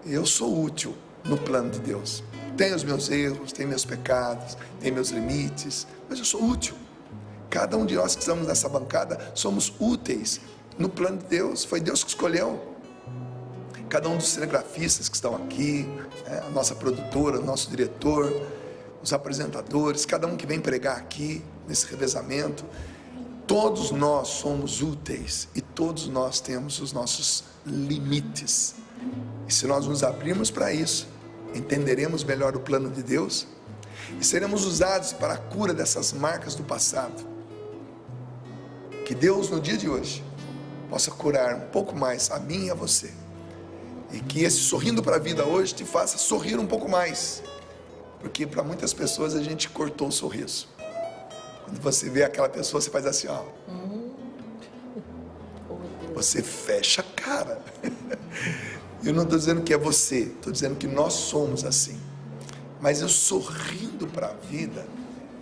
Eu sou útil no plano de Deus. Tenho os meus erros, tenho meus pecados, tenho meus limites, mas eu sou útil. Cada um de nós que estamos nessa bancada somos úteis no plano de Deus. Foi Deus que escolheu. Cada um dos cinegrafistas que estão aqui, a nossa produtora, o nosso diretor, os apresentadores, cada um que vem pregar aqui nesse revezamento, todos nós somos úteis e todos nós temos os nossos limites. E se nós nos abrirmos para isso, entenderemos melhor o plano de Deus e seremos usados para a cura dessas marcas do passado. Que Deus, no dia de hoje, possa curar um pouco mais a mim e a você, e que esse sorrindo para a vida hoje te faça sorrir um pouco mais, porque para muitas pessoas a gente cortou o sorriso. Quando você vê aquela pessoa, você faz assim, ó, você fecha a cara. Eu não estou dizendo que é você, estou dizendo que nós somos assim. Mas eu sorrindo para a vida,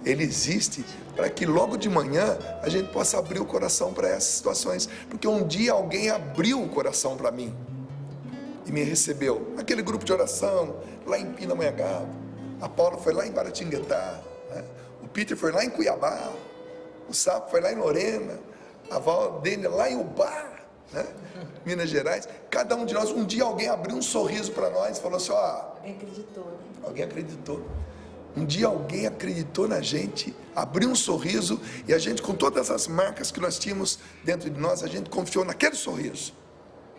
ele existe para que logo de manhã a gente possa abrir o coração para essas situações. Porque um dia alguém abriu o coração para mim e me recebeu naquele grupo de oração lá em Pindamonhangaba. A Paula foi lá em Guaratinguetá, né? O Peter foi lá em Cuiabá, o Sapo foi lá em Lorena, a Val dele lá em Ubá, né? Minas Gerais. Cada um de nós, um dia alguém abriu um sorriso para nós e falou assim, ó, Alguém acreditou, né? Alguém acreditou. Um dia alguém acreditou na gente, abriu um sorriso, e a gente, com todas as marcas que nós tínhamos dentro de nós, a gente confiou naquele sorriso,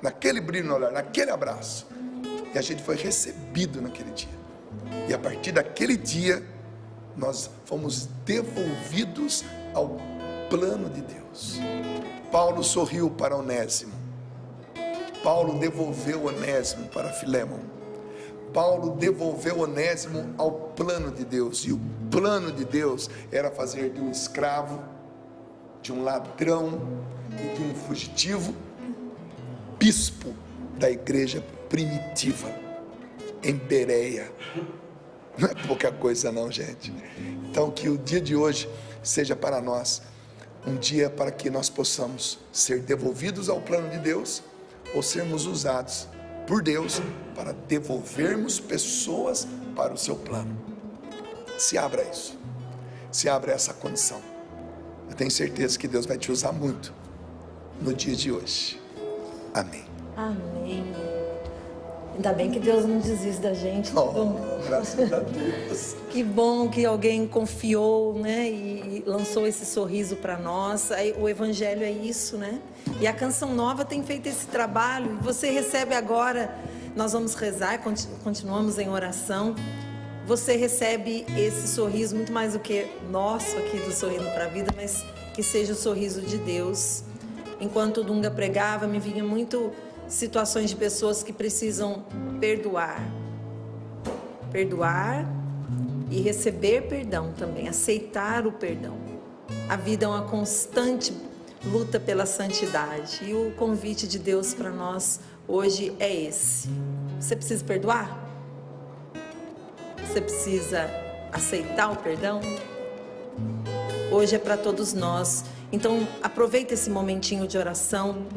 naquele brilho no olhar, naquele abraço, e a gente foi recebido naquele dia. E a partir daquele dia, nós fomos devolvidos ao plano de Deus. Paulo sorriu para Onésimo. Paulo devolveu Onésimo para Filémon. Paulo devolveu Onésimo ao plano de Deus. E o plano de Deus era fazer de um escravo, de um ladrão e de um fugitivo, bispo da igreja primitiva em Bereia. Não é pouca coisa não, gente. Então que o dia de hoje seja para nós um dia para que nós possamos ser devolvidos ao plano de Deus, ou sermos usados por Deus para devolvermos pessoas para o seu plano. Se abra isso, se abra essa condição. Eu tenho certeza que Deus vai te usar muito no dia de hoje. Amém. Amém. Ainda bem que Deus não desiste da gente. Graças a Deus. Que bom que alguém confiou, né, e lançou esse sorriso para nós. Aí, o Evangelho é isso, né? E a Canção Nova tem feito esse trabalho. E você recebe agora, nós vamos rezar, continuamos em oração. Você recebe esse sorriso muito mais do que nosso aqui do Sorrindo para a Vida, mas que seja o sorriso de Deus. Enquanto o Dunga pregava, me vinha muito situações de pessoas que precisam perdoar e receber perdão também, aceitar o perdão. A vida é uma constante luta pela santidade, e o convite de Deus para nós hoje é esse. Você precisa perdoar? Você precisa aceitar o perdão? Hoje é para todos nós. Então aproveita esse momentinho de oração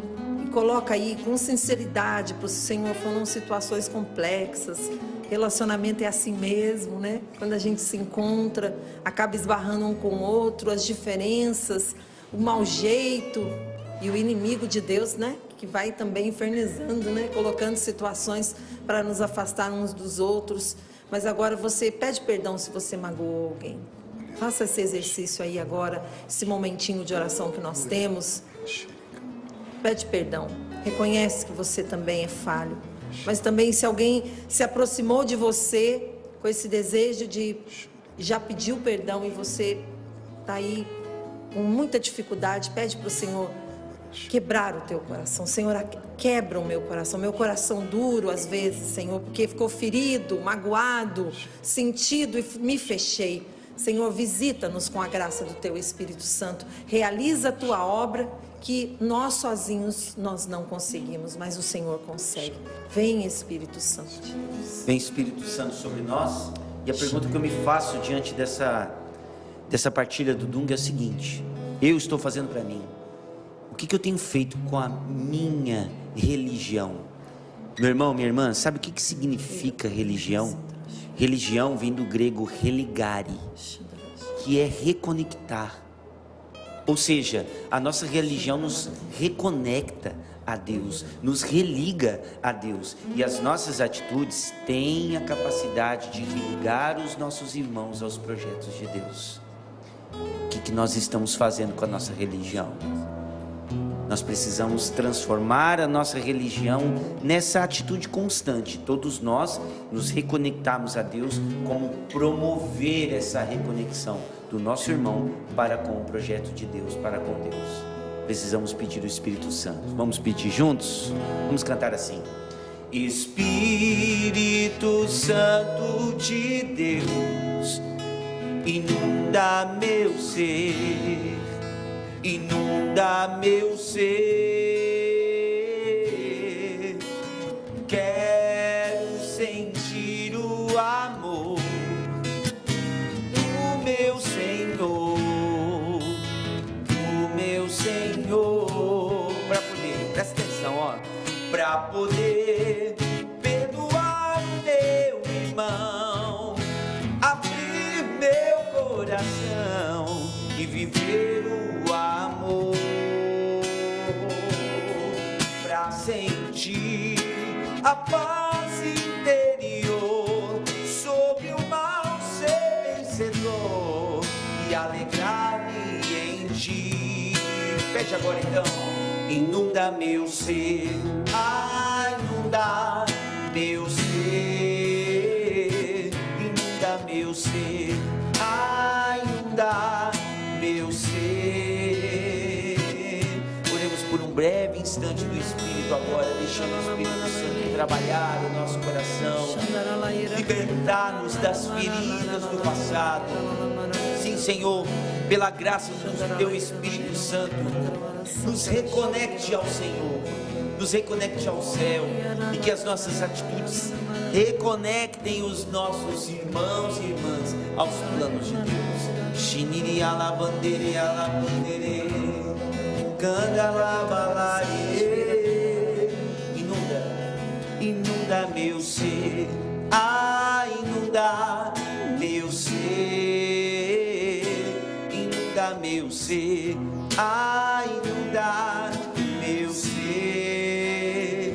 e coloca aí com sinceridade para o Senhor. Foram situações complexas, relacionamento é assim mesmo, né? Quando a gente se encontra, acaba esbarrando um com o outro, as diferenças, o mau jeito e o inimigo de Deus, né? Que vai também infernizando, né? Colocando situações para nos afastar uns dos outros. Mas agora você pede perdão se você magoou alguém. Faça esse exercício aí agora, esse momentinho de oração que nós temos. Pede perdão. Reconhece que você também é falho. Mas também, se alguém se aproximou de você com esse desejo de já pediu perdão e você está aí com muita dificuldade, pede para o Senhor quebrar o teu coração. Senhor, quebra o meu coração duro às vezes, Senhor, porque ficou ferido, magoado, sentido e me fechei. Senhor, visita-nos com a graça do Teu Espírito Santo. Realiza a Tua obra que nós sozinhos nós não conseguimos, mas o Senhor consegue. Vem, Espírito Santo de Deus. Vem, Espírito Santo, sobre nós. E a pergunta que eu me faço diante dessa partilha do Dunga é a seguinte: eu estou fazendo para mim. O que eu tenho feito com a minha religião? Meu irmão, minha irmã, sabe o que significa religião? Religião vem do grego religare, que é reconectar. Ou seja, a nossa religião nos reconecta a Deus, nos religa a Deus. E as nossas atitudes têm a capacidade de religar os nossos irmãos aos projetos de Deus. O que nós estamos fazendo com a nossa religião? Nós precisamos transformar a nossa religião nessa atitude constante. Todos nós nos reconectarmos a Deus, como promover essa reconexão do nosso irmão para com o projeto de Deus, para com Deus. Precisamos pedir o Espírito Santo. Vamos pedir juntos? Vamos cantar assim: Espírito Santo de Deus, inunda meu ser, inunda meu ser. Quero sentir o amor do meu Senhor, para poder, presta atenção, ó, para poder perdoar o meu irmão, abrir meu coração e viver o amor, pra sentir a paz interior sobre o mal semeador. Pede agora então. Inunda meu ser, inunda meu ser, inunda meu ser, inunda meu ser. Oremos por um breve instante do Espírito agora, deixando o Espírito Santo trabalhar o nosso coração, libertar-nos das feridas do passado. Sim, Senhor, pela graça do Teu Espírito Santo, nos reconecte ao Senhor, nos reconecte ao céu, e que as nossas atitudes reconectem os nossos irmãos e irmãs aos planos de Deus. Shiniri alabandere alabandere, candalabalaie. Inunda meu ser, inunda meu ser, inunda meu ser, inunda meu ser,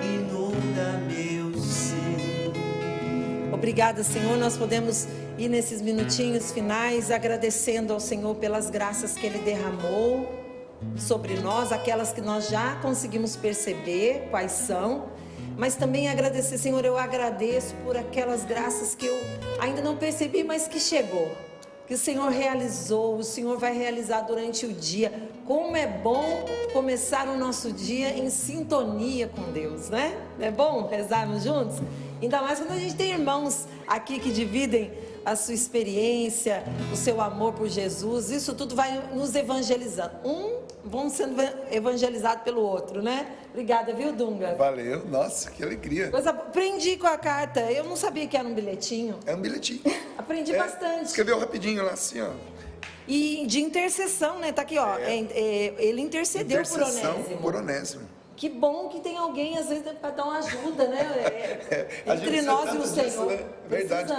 inunda meu ser. Obrigada, Senhor. Nós podemos ir nesses minutinhos finais agradecendo ao Senhor pelas graças que Ele derramou sobre nós, aquelas que nós já conseguimos perceber quais são, mas também agradecer, Senhor, eu agradeço por aquelas graças que eu ainda não percebi, mas que chegou, que o Senhor realizou, o Senhor vai realizar durante o dia. Como é bom começar o nosso dia em sintonia com Deus, né? Não é bom rezarmos juntos? Ainda mais quando a gente tem irmãos aqui que dividem a sua experiência, o seu amor por Jesus. Isso tudo vai nos evangelizando. Vamos sendo evangelizados pelo outro, né? Obrigada, viu, Dunga? Valeu, nossa, que alegria. Pois aprendi com a carta. Eu não sabia que era um bilhetinho. É um bilhetinho. Aprendi bastante. Escreveu rapidinho lá assim, ó. E de intercessão, né? Tá aqui, ó. Ele intercedeu por Onésimo. Que bom que tem alguém, às vezes, para dar uma ajuda, né? Entre nós e o Senhor. Né? Verdade.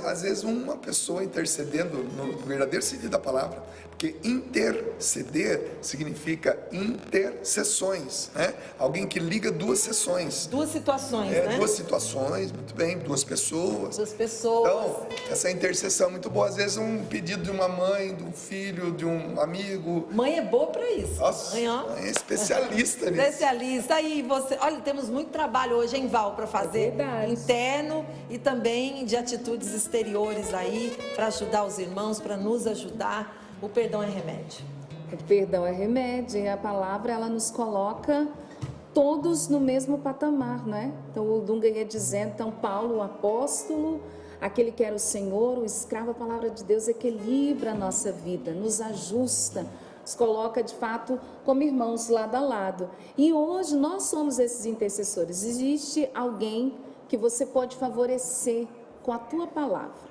Às vezes uma pessoa intercedendo no verdadeiro sentido da palavra, porque interceder significa intercessões, né? Alguém que liga duas sessões. Duas situações, né? Duas situações, muito bem, duas pessoas. Duas pessoas. Então, essa intercessão é muito boa. Às vezes um pedido de uma mãe, de um filho, de um amigo. Mãe é boa para isso. Nossa, mãe é especialista nisso. Especialista. Aí você, olha, temos muito trabalho hoje em Val para fazer, interno e também de atitudes exteriores aí para ajudar os irmãos, para nos ajudar. O perdão é remédio. O perdão é remédio, e a palavra ela nos coloca todos no mesmo patamar, não é? Então o Dunga ia dizendo, então Paulo, o apóstolo, aquele que era o Senhor, o escravo, a palavra de Deus equilibra a nossa vida, nos ajusta, nos coloca de fato como irmãos lado a lado. E hoje nós somos esses intercessores. Existe alguém que você pode favorecer com a tua palavra.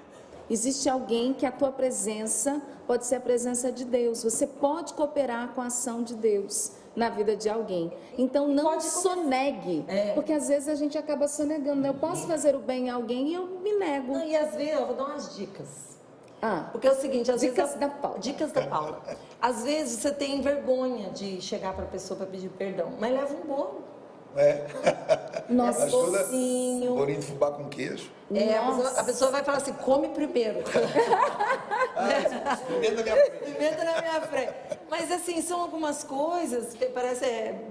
Existe alguém que a tua presença pode ser a presença de Deus. Você pode cooperar com a ação de Deus na vida de alguém. Então não sonegue, porque às vezes a gente acaba sonegando. Eu posso fazer o bem a alguém e eu me nego. Não, e às vezes eu vou dar umas dicas. Porque é o seguinte, às dicas vezes da Paula. Dicas da Paula. Às vezes você tem vergonha de chegar para a pessoa para pedir perdão, mas leva um bolo. Nossa, docinho. Bolinho de fubá com queijo. A pessoa vai falar assim, come primeiro. Pimenta na minha frente. Pimenta na minha frente. Mas assim, são algumas coisas que parece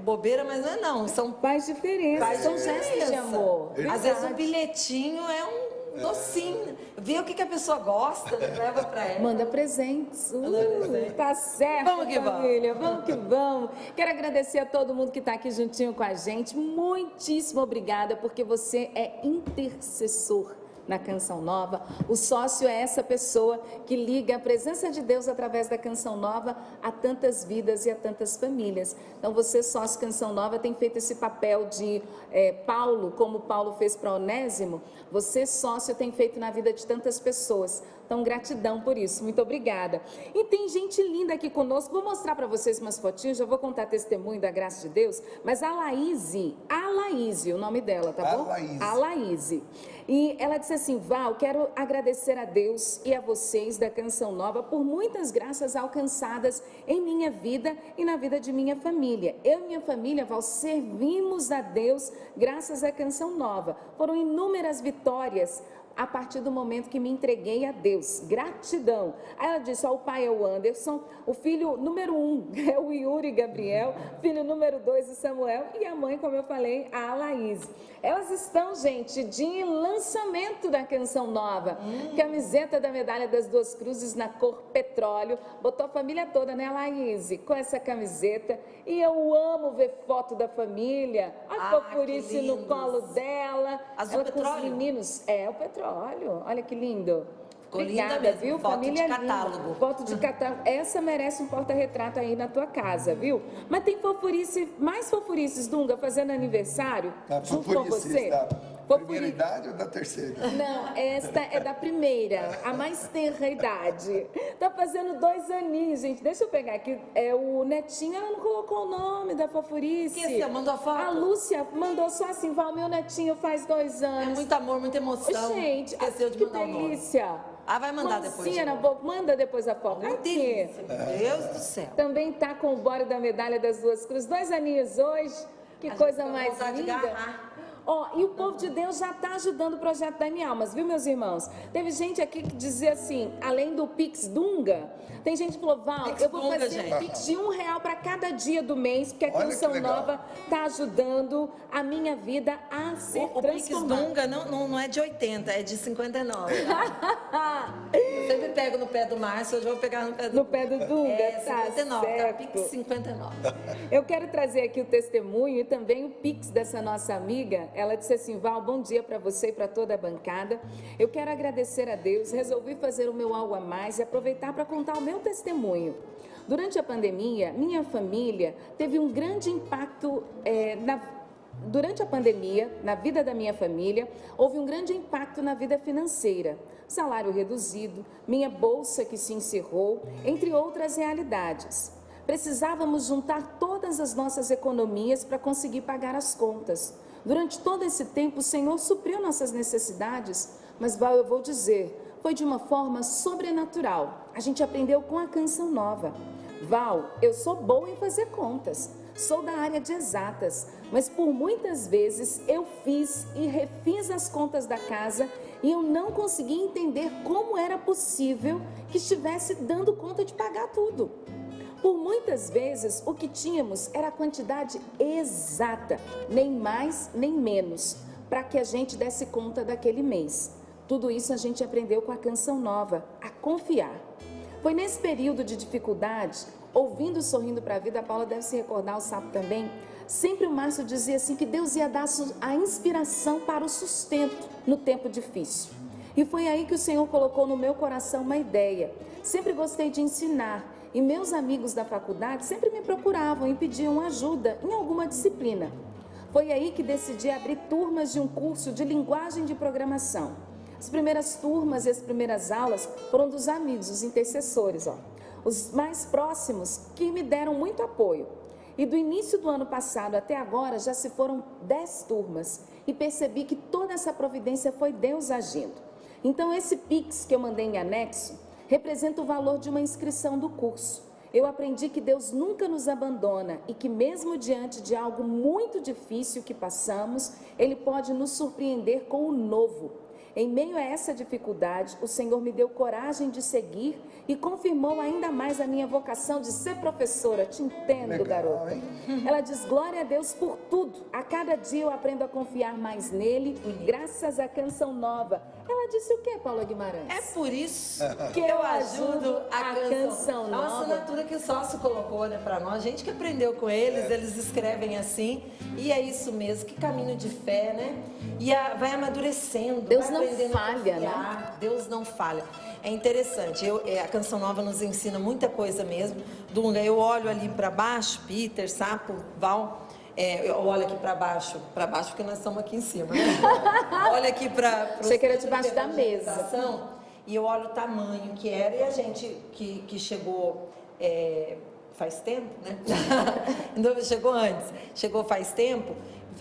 bobeira, mas não é não. Faz diferença. São gestos de amor. Às vezes um bilhetinho é um docinho. Vê o que a pessoa gosta, leva pra ela. Manda presentes. Tá certo, vamos que família. Vamos que vamos. Quero agradecer a todo mundo que está aqui juntinho com a gente. Muitíssimo obrigada, porque você é intercessor na Canção Nova. O sócio é essa pessoa que liga a presença de Deus através da Canção Nova a tantas vidas e a tantas famílias. Então você, sócio Canção Nova, tem feito esse papel de Paulo, como Paulo fez para Onésimo. Você, sócio, tem feito na vida de tantas pessoas. Então, gratidão por isso. Muito obrigada. E tem gente linda aqui conosco. Vou mostrar para vocês umas fotinhas. Já vou contar testemunho da graça de Deus. Mas a Laíse, o nome dela, tá bom? A Laíse. E ela disse assim, Val, quero agradecer a Deus e a vocês da Canção Nova por muitas graças alcançadas em minha vida e na vida de minha família. Eu e minha família, Val, servimos a Deus graças à Canção Nova. Foram inúmeras vitórias a partir do momento que me entreguei a Deus. Gratidão. Aí ela disse, ó, o pai é o Anderson, o filho número 1 é o Yuri Gabriel, filho número 2 o Samuel e a mãe, como eu falei, a Laís. Elas estão, gente, de lançamento da canção nova. Camiseta da Medalha das Duas Cruzes na cor petróleo. Botou a família toda, né, Laís? Com essa camiseta. E eu amo ver foto da família. A fofurice no colo dela. Azul ela petróleo? com os meninos. É, o petróleo. Olha que lindo. Ficou Obrigada, linda mesmo. viu? Foto Família de catálogo. Linda. Foto de catálogo. Essa merece um porta-retrato aí na tua casa, viu? Mas tem fofurice, mais fofurices, Dunga, fazendo aniversário A junto com você. da primeira idade ou da terceira? Não, esta é da primeira, a mais tenra idade. Tá fazendo 2 aninhos, gente. Deixa eu pegar aqui. É o netinho, ela não colocou o nome da fofurice. Esqueceu, mandou a foto? A Lúcia mandou só assim, Val, meu netinho faz 2 É anos. muito amor, muita emoção. Gente, Esqueceu de que mandar o nome. delícia. Vai mandar depois. Mãozinha na boca, manda depois a foto. Uma Aqui. delícia, meu Deus do céu. Também tá com o bora da Medalha das Duas Cruzes. 2 aninhos hoje. Que coisa fica com mais vontade de linda. agarrar. Ó, e o povo de Deus já está ajudando o projeto da Minha Almas, viu, meus irmãos? Teve gente aqui que dizia assim, além do Pix Dunga, tem gente que falou, Val, Pix eu vou Dunga, fazer um gente. Pix de R$1 para cada dia do mês, porque a Olha que Canção legal. Nova está ajudando a minha vida a ser O Pix transformada. Dunga não é de 80, é de 59. Eu sempre pego no pé do Márcio, hoje eu vou pegar no pé do... No pé do Dunga, É, tá 59, tá? certo. Pix 59. Eu quero trazer aqui o testemunho e também o Pix dessa nossa amiga. Ela disse assim, Val, bom dia para você e para toda a bancada. Eu quero agradecer a Deus, resolvi fazer o meu algo a mais e aproveitar para contar o meu testemunho. Durante a pandemia, minha família teve um grande impacto Durante a pandemia, na vida da minha família, houve um grande impacto na vida financeira. Salário reduzido, minha bolsa que se encerrou, entre outras realidades. Precisávamos juntar todas as nossas economias para conseguir pagar as contas. Durante todo esse tempo, o Senhor supriu nossas necessidades, mas, Val, eu vou dizer, foi de uma forma sobrenatural. A gente aprendeu com a Canção Nova. Val, eu sou boa em fazer contas, sou da área de exatas, mas por muitas vezes eu fiz e refiz as contas da casa e eu não conseguia entender como era possível que estivesse dando conta de pagar tudo. Por muitas vezes, o que tínhamos era a quantidade exata, nem mais nem menos, para que a gente desse conta daquele mês. Tudo isso a gente aprendeu com a Canção Nova, a confiar. Foi nesse período de dificuldade, ouvindo Sorrindo para a Vida, a Paula deve se recordar, o Sapo também, sempre o Márcio dizia assim que Deus ia dar a inspiração para o sustento no tempo difícil. E foi aí que o Senhor colocou no meu coração uma ideia. Sempre gostei de ensinar. E meus amigos da faculdade sempre me procuravam e pediam ajuda em alguma disciplina. Foi aí que decidi abrir turmas de um curso de linguagem de programação. As primeiras turmas e as primeiras aulas foram dos amigos, os intercessores, os mais próximos que me deram muito apoio. E do início do ano passado até agora já se foram 10 turmas e percebi que toda essa providência foi Deus agindo. Então esse Pix que eu mandei em anexo representa o valor de uma inscrição do curso. Eu aprendi que Deus nunca nos abandona e que mesmo diante de algo muito difícil que passamos, Ele pode nos surpreender com o novo. Em meio a essa dificuldade, o Senhor me deu coragem de seguir e confirmou ainda mais a minha vocação de ser professora. Te entendo, Legal, garota. hein? Ela diz, glória a Deus por tudo. A cada dia eu aprendo a confiar mais nele, graças à Canção Nova. Ela disse o quê, Paula Guimarães? É por isso que eu ajudo a Canção É uma Nova. assinatura que o sócio colocou, né, pra nós. A gente que aprendeu com eles, eles escrevem assim. E é isso mesmo, que caminho de fé, né? E vai amadurecendo. Deus vai não aprendendo a falha, confiar. Deus não falha. É interessante, a Canção Nova nos ensina muita coisa mesmo. Dunga, eu olho ali para baixo, Peter, Sapo, Val, eu olho aqui para baixo porque nós estamos aqui em cima, né? Olha aqui para Achei que era debaixo da mesa. E eu olho o tamanho que era, e a gente que chegou faz tempo, né? Não, chegou antes, chegou faz tempo,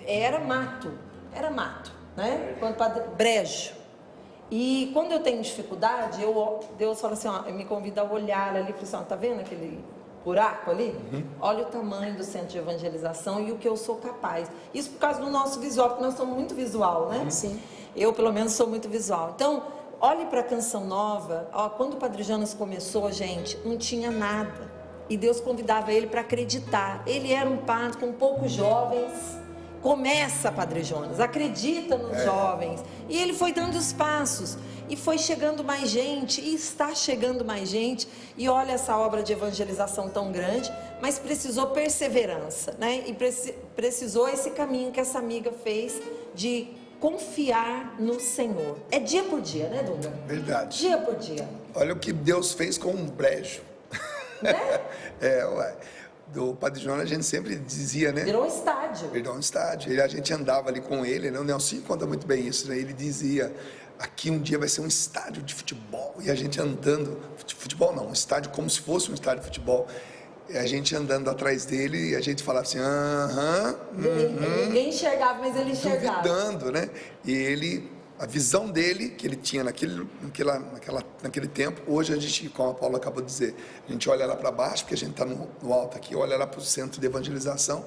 era mato, né? Brejo. E quando eu tenho dificuldade, Deus fala assim, ó, me convida a olhar ali, fala assim, ó, tá vendo aquele buraco ali? Olha o tamanho do centro de evangelização e o que eu sou capaz. Isso por causa do nosso visual, porque nós somos muito visual, né? Sim. Eu, pelo menos, sou muito visual. Então, olhe para a Canção Nova. Ó, quando o Padre Jonas começou, gente, não tinha nada. E Deus convidava ele para acreditar. Ele era um padre com poucos jovens. Começa, Padre Jonas, acredita nos jovens. E ele foi dando os passos. E foi chegando mais gente, e está chegando mais gente. E olha essa obra de evangelização tão grande, mas precisou perseverança, né? E precisou esse caminho que essa amiga fez de confiar no Senhor. É dia por dia, né, Dunga? Verdade. Dia por dia. Olha o que Deus fez com um brejo. Né? Do Padre Jonas a gente sempre dizia, né? Virou um estádio. Virou um estádio. A gente andava ali com ele, né? O Nelson conta muito bem isso, né? Ele dizia, aqui um dia vai ser um estádio de futebol. E a gente andando, futebol não, um estádio como se fosse um estádio de futebol. E a gente andando atrás dele e a gente falava assim, Ninguém enxergava, mas ele enxergava. duvidando, né? E ele, a visão dele, que ele tinha naquele tempo, hoje a gente, como a Paula acabou de dizer, a gente olha lá para baixo, porque a gente está no alto aqui, olha lá para o centro de evangelização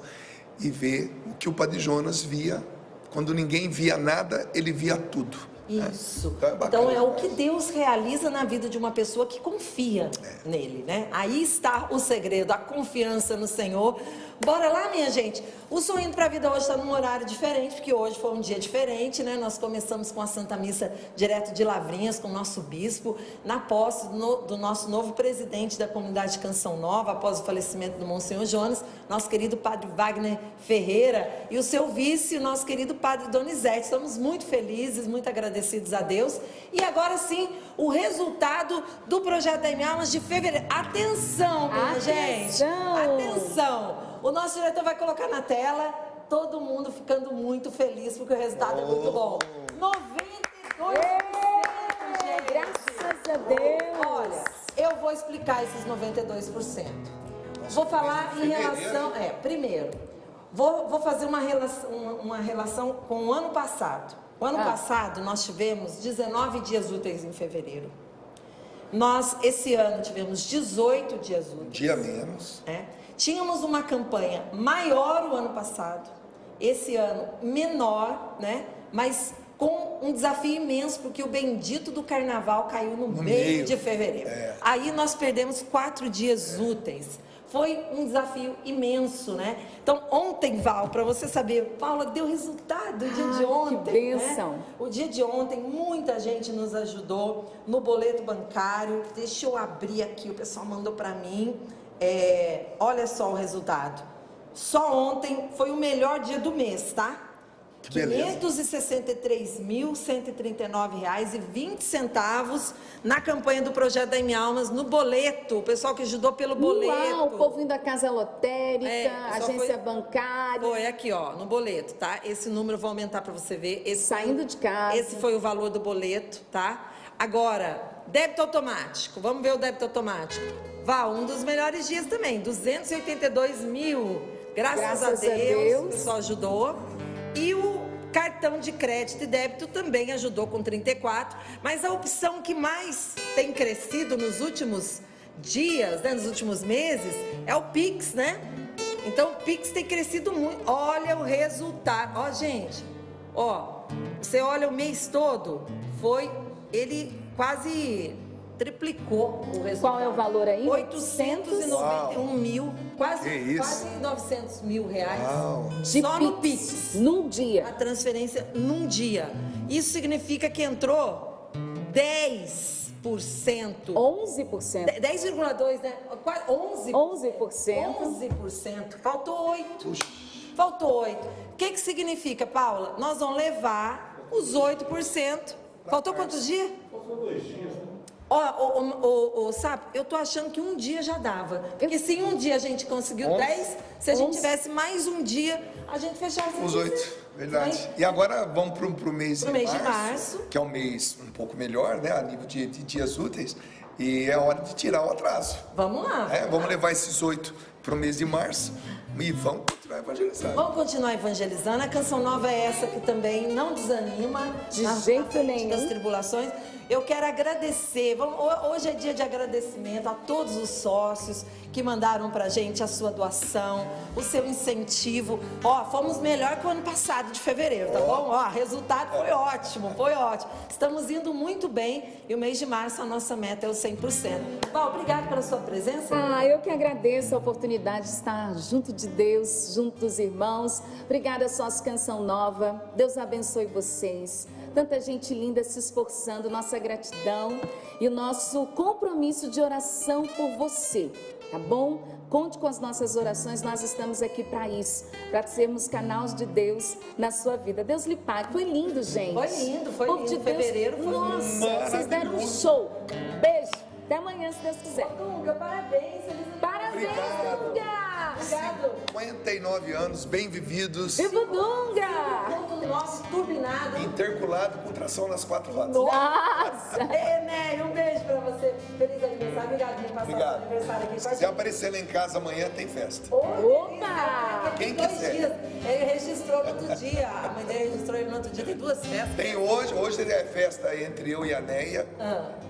e vê o que o Padre Jonas via. Quando ninguém via nada, ele via tudo. Isso. Então Então é o que Deus realiza na vida de uma pessoa que confia nele, né? Aí está o segredo, a confiança no Senhor. Bora lá, minha gente. O Sorrindo para a Vida hoje está num horário diferente, porque hoje foi um dia diferente, né? Nós começamos com a Santa Missa direto de Lavrinhas, com o nosso bispo, na posse do nosso novo presidente da comunidade Canção Nova, após o falecimento do Monsenhor Jonas, nosso querido Padre Wagner Ferreira, e o seu vice, o nosso querido Padre Donizete. Estamos muito felizes, muito agradecidos a Deus. E agora sim, o resultado do projeto da Almas de fevereiro. Atenção, minha gente! Atenção! O nosso diretor vai colocar na tela, todo mundo ficando muito feliz, porque o resultado é muito bom. 92%, gente! Graças a Deus! Olha, eu vou explicar esses 92%. Vou falar em relação... primeiro, vou fazer uma relação com o ano passado. O ano passado, nós tivemos 19 dias úteis em fevereiro. Nós, esse ano, tivemos 18 dias úteis. Um dia menos. Tínhamos uma campanha maior o ano passado, esse ano menor, né? Mas com um desafio imenso, porque o bendito do carnaval caiu no meio de fevereiro. Aí nós perdemos 4 dias úteis. Foi um desafio imenso, né? Então, ontem, Val, para você saber, Paula, deu resultado o dia de ontem. Que bênção. Né? O dia de ontem, muita gente nos ajudou no boleto bancário. Deixa eu abrir aqui, o pessoal mandou para mim. Olha só o resultado. Só ontem foi o melhor dia do mês, tá? Que beleza. R$ 563.139,20 na campanha do Projeto da Minha Almas, no boleto. O pessoal que ajudou pelo boleto. Uau, o povo indo da casa lotérica, agência bancária. Foi aqui, ó, no boleto, tá? Esse número eu vou aumentar para você ver. Saindo de casa. Esse foi o valor do boleto, tá? Agora, débito automático. Vamos ver o débito automático. Val, um dos melhores dias também, 282 mil. Graças a Deus, o pessoal ajudou. E o cartão de crédito e débito também ajudou com 34. Mas a opção que mais tem crescido nos últimos dias, né, nos últimos meses, é o Pix, né? Então, o Pix tem crescido muito. Olha o resultado. Ó, gente, ó, você olha o mês todo, ele quase triplicou o resultado. Qual é o valor aí? 891 mil, quase 900 mil reais. Só no Pix. Num dia. A transferência num dia. Isso significa que entrou 10%. 11%. 10,2%, né? Quase 11%. 11%. Faltou 8%. Faltou 8%. O que significa, Paula? Nós vamos levar os 8%. Faltou quantos dias? Faltou 2 dias, né? Sabe, eu tô achando que um dia já dava. Porque se em um dia a gente conseguiu 10, se a gente tivesse mais um dia, a gente fechava Os 8, verdade. E agora vamos pro mês de março, que é um mês um pouco melhor, né, a nível de dias úteis, e é hora de tirar o atraso. Vamos lá. Vamos levar esses 8 pro mês de março e vamos continuar evangelizando. Vamos continuar evangelizando. A canção nova é essa que também não desanima. De na jeito frente nenhum. das tribulações. Eu quero agradecer. Hoje é dia de agradecimento a todos os sócios que mandaram pra gente a sua doação, o seu incentivo. Ó, fomos melhor que o ano passado de fevereiro, tá bom? Ó, resultado foi ótimo, foi ótimo. Estamos indo muito bem e o mês de março a nossa meta é o 100%. Val, obrigado pela sua presença. Eu que agradeço a oportunidade de estar junto de Deus, junto dos irmãos. Obrigada, sócio Canção Nova. Deus abençoe vocês. Tanta gente linda se esforçando, nossa gratidão e o nosso compromisso de oração por você, tá bom? Conte com as nossas orações, nós estamos aqui para isso, para sermos canais de Deus na sua vida. Deus lhe pague. Foi lindo, gente. Foi lindo, foi Povo lindo. de Deus, Fevereiro foi nossa, vocês deram um show. Beijo. Até amanhã, se Deus quiser. Dunga, parabéns. Feliz Parabéns, Obrigado. Dunga! Obrigado. 59 anos, bem vividos, Viva o Dunga! Ponto nosso, turbinado. interculado com tração nas 4 rodas. Nossa! Nery, um beijo pra você. Feliz aniversário. Obrigado por passar Obrigado. seu aniversário aqui com Se a quiser gente. aparecer lá em casa amanhã, tem festa. Opa! Quem Tem 2 quiser. dias. Ele registrou no outro dia. A mãe dele registrou ele no outro dia. Tem 2 festas. Tem hoje é festa entre eu e a Neia.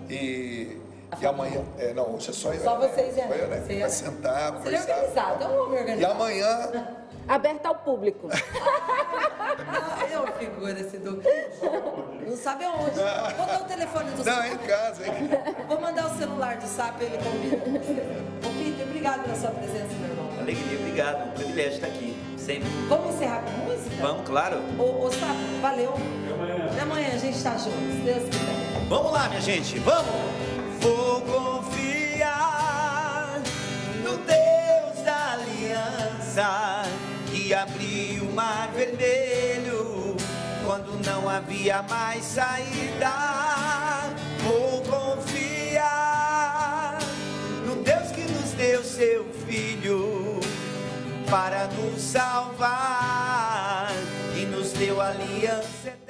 E amanhã. Não, hoje é só eu. Só vocês e a Só eu, Neia. né? Vai sentar, Você é conversar. organizado. É um homem E organizado. amanhã, Aberta ao público. É uma figura esse Duque. Não sabe aonde. Vou dar o telefone do não, Sapo. é em casa, hein? Vou mandar o celular do Sapo e ele combina com você. Ô, Peter, obrigado pela sua presença, meu irmão. Alegria, obrigado. Um privilégio estar aqui. Sempre. Vamos encerrar com música? Vamos, claro. Ô, Sapo, valeu. Até amanhã a gente tá junto, se Deus quiser. Vamos lá, minha gente, vamos! Vou confiar no Deus da aliança que abriu o mar vermelho quando não havia mais saída. Vou confiar no Deus que nos deu seu Filho para nos salvar e nos deu aliança eterna.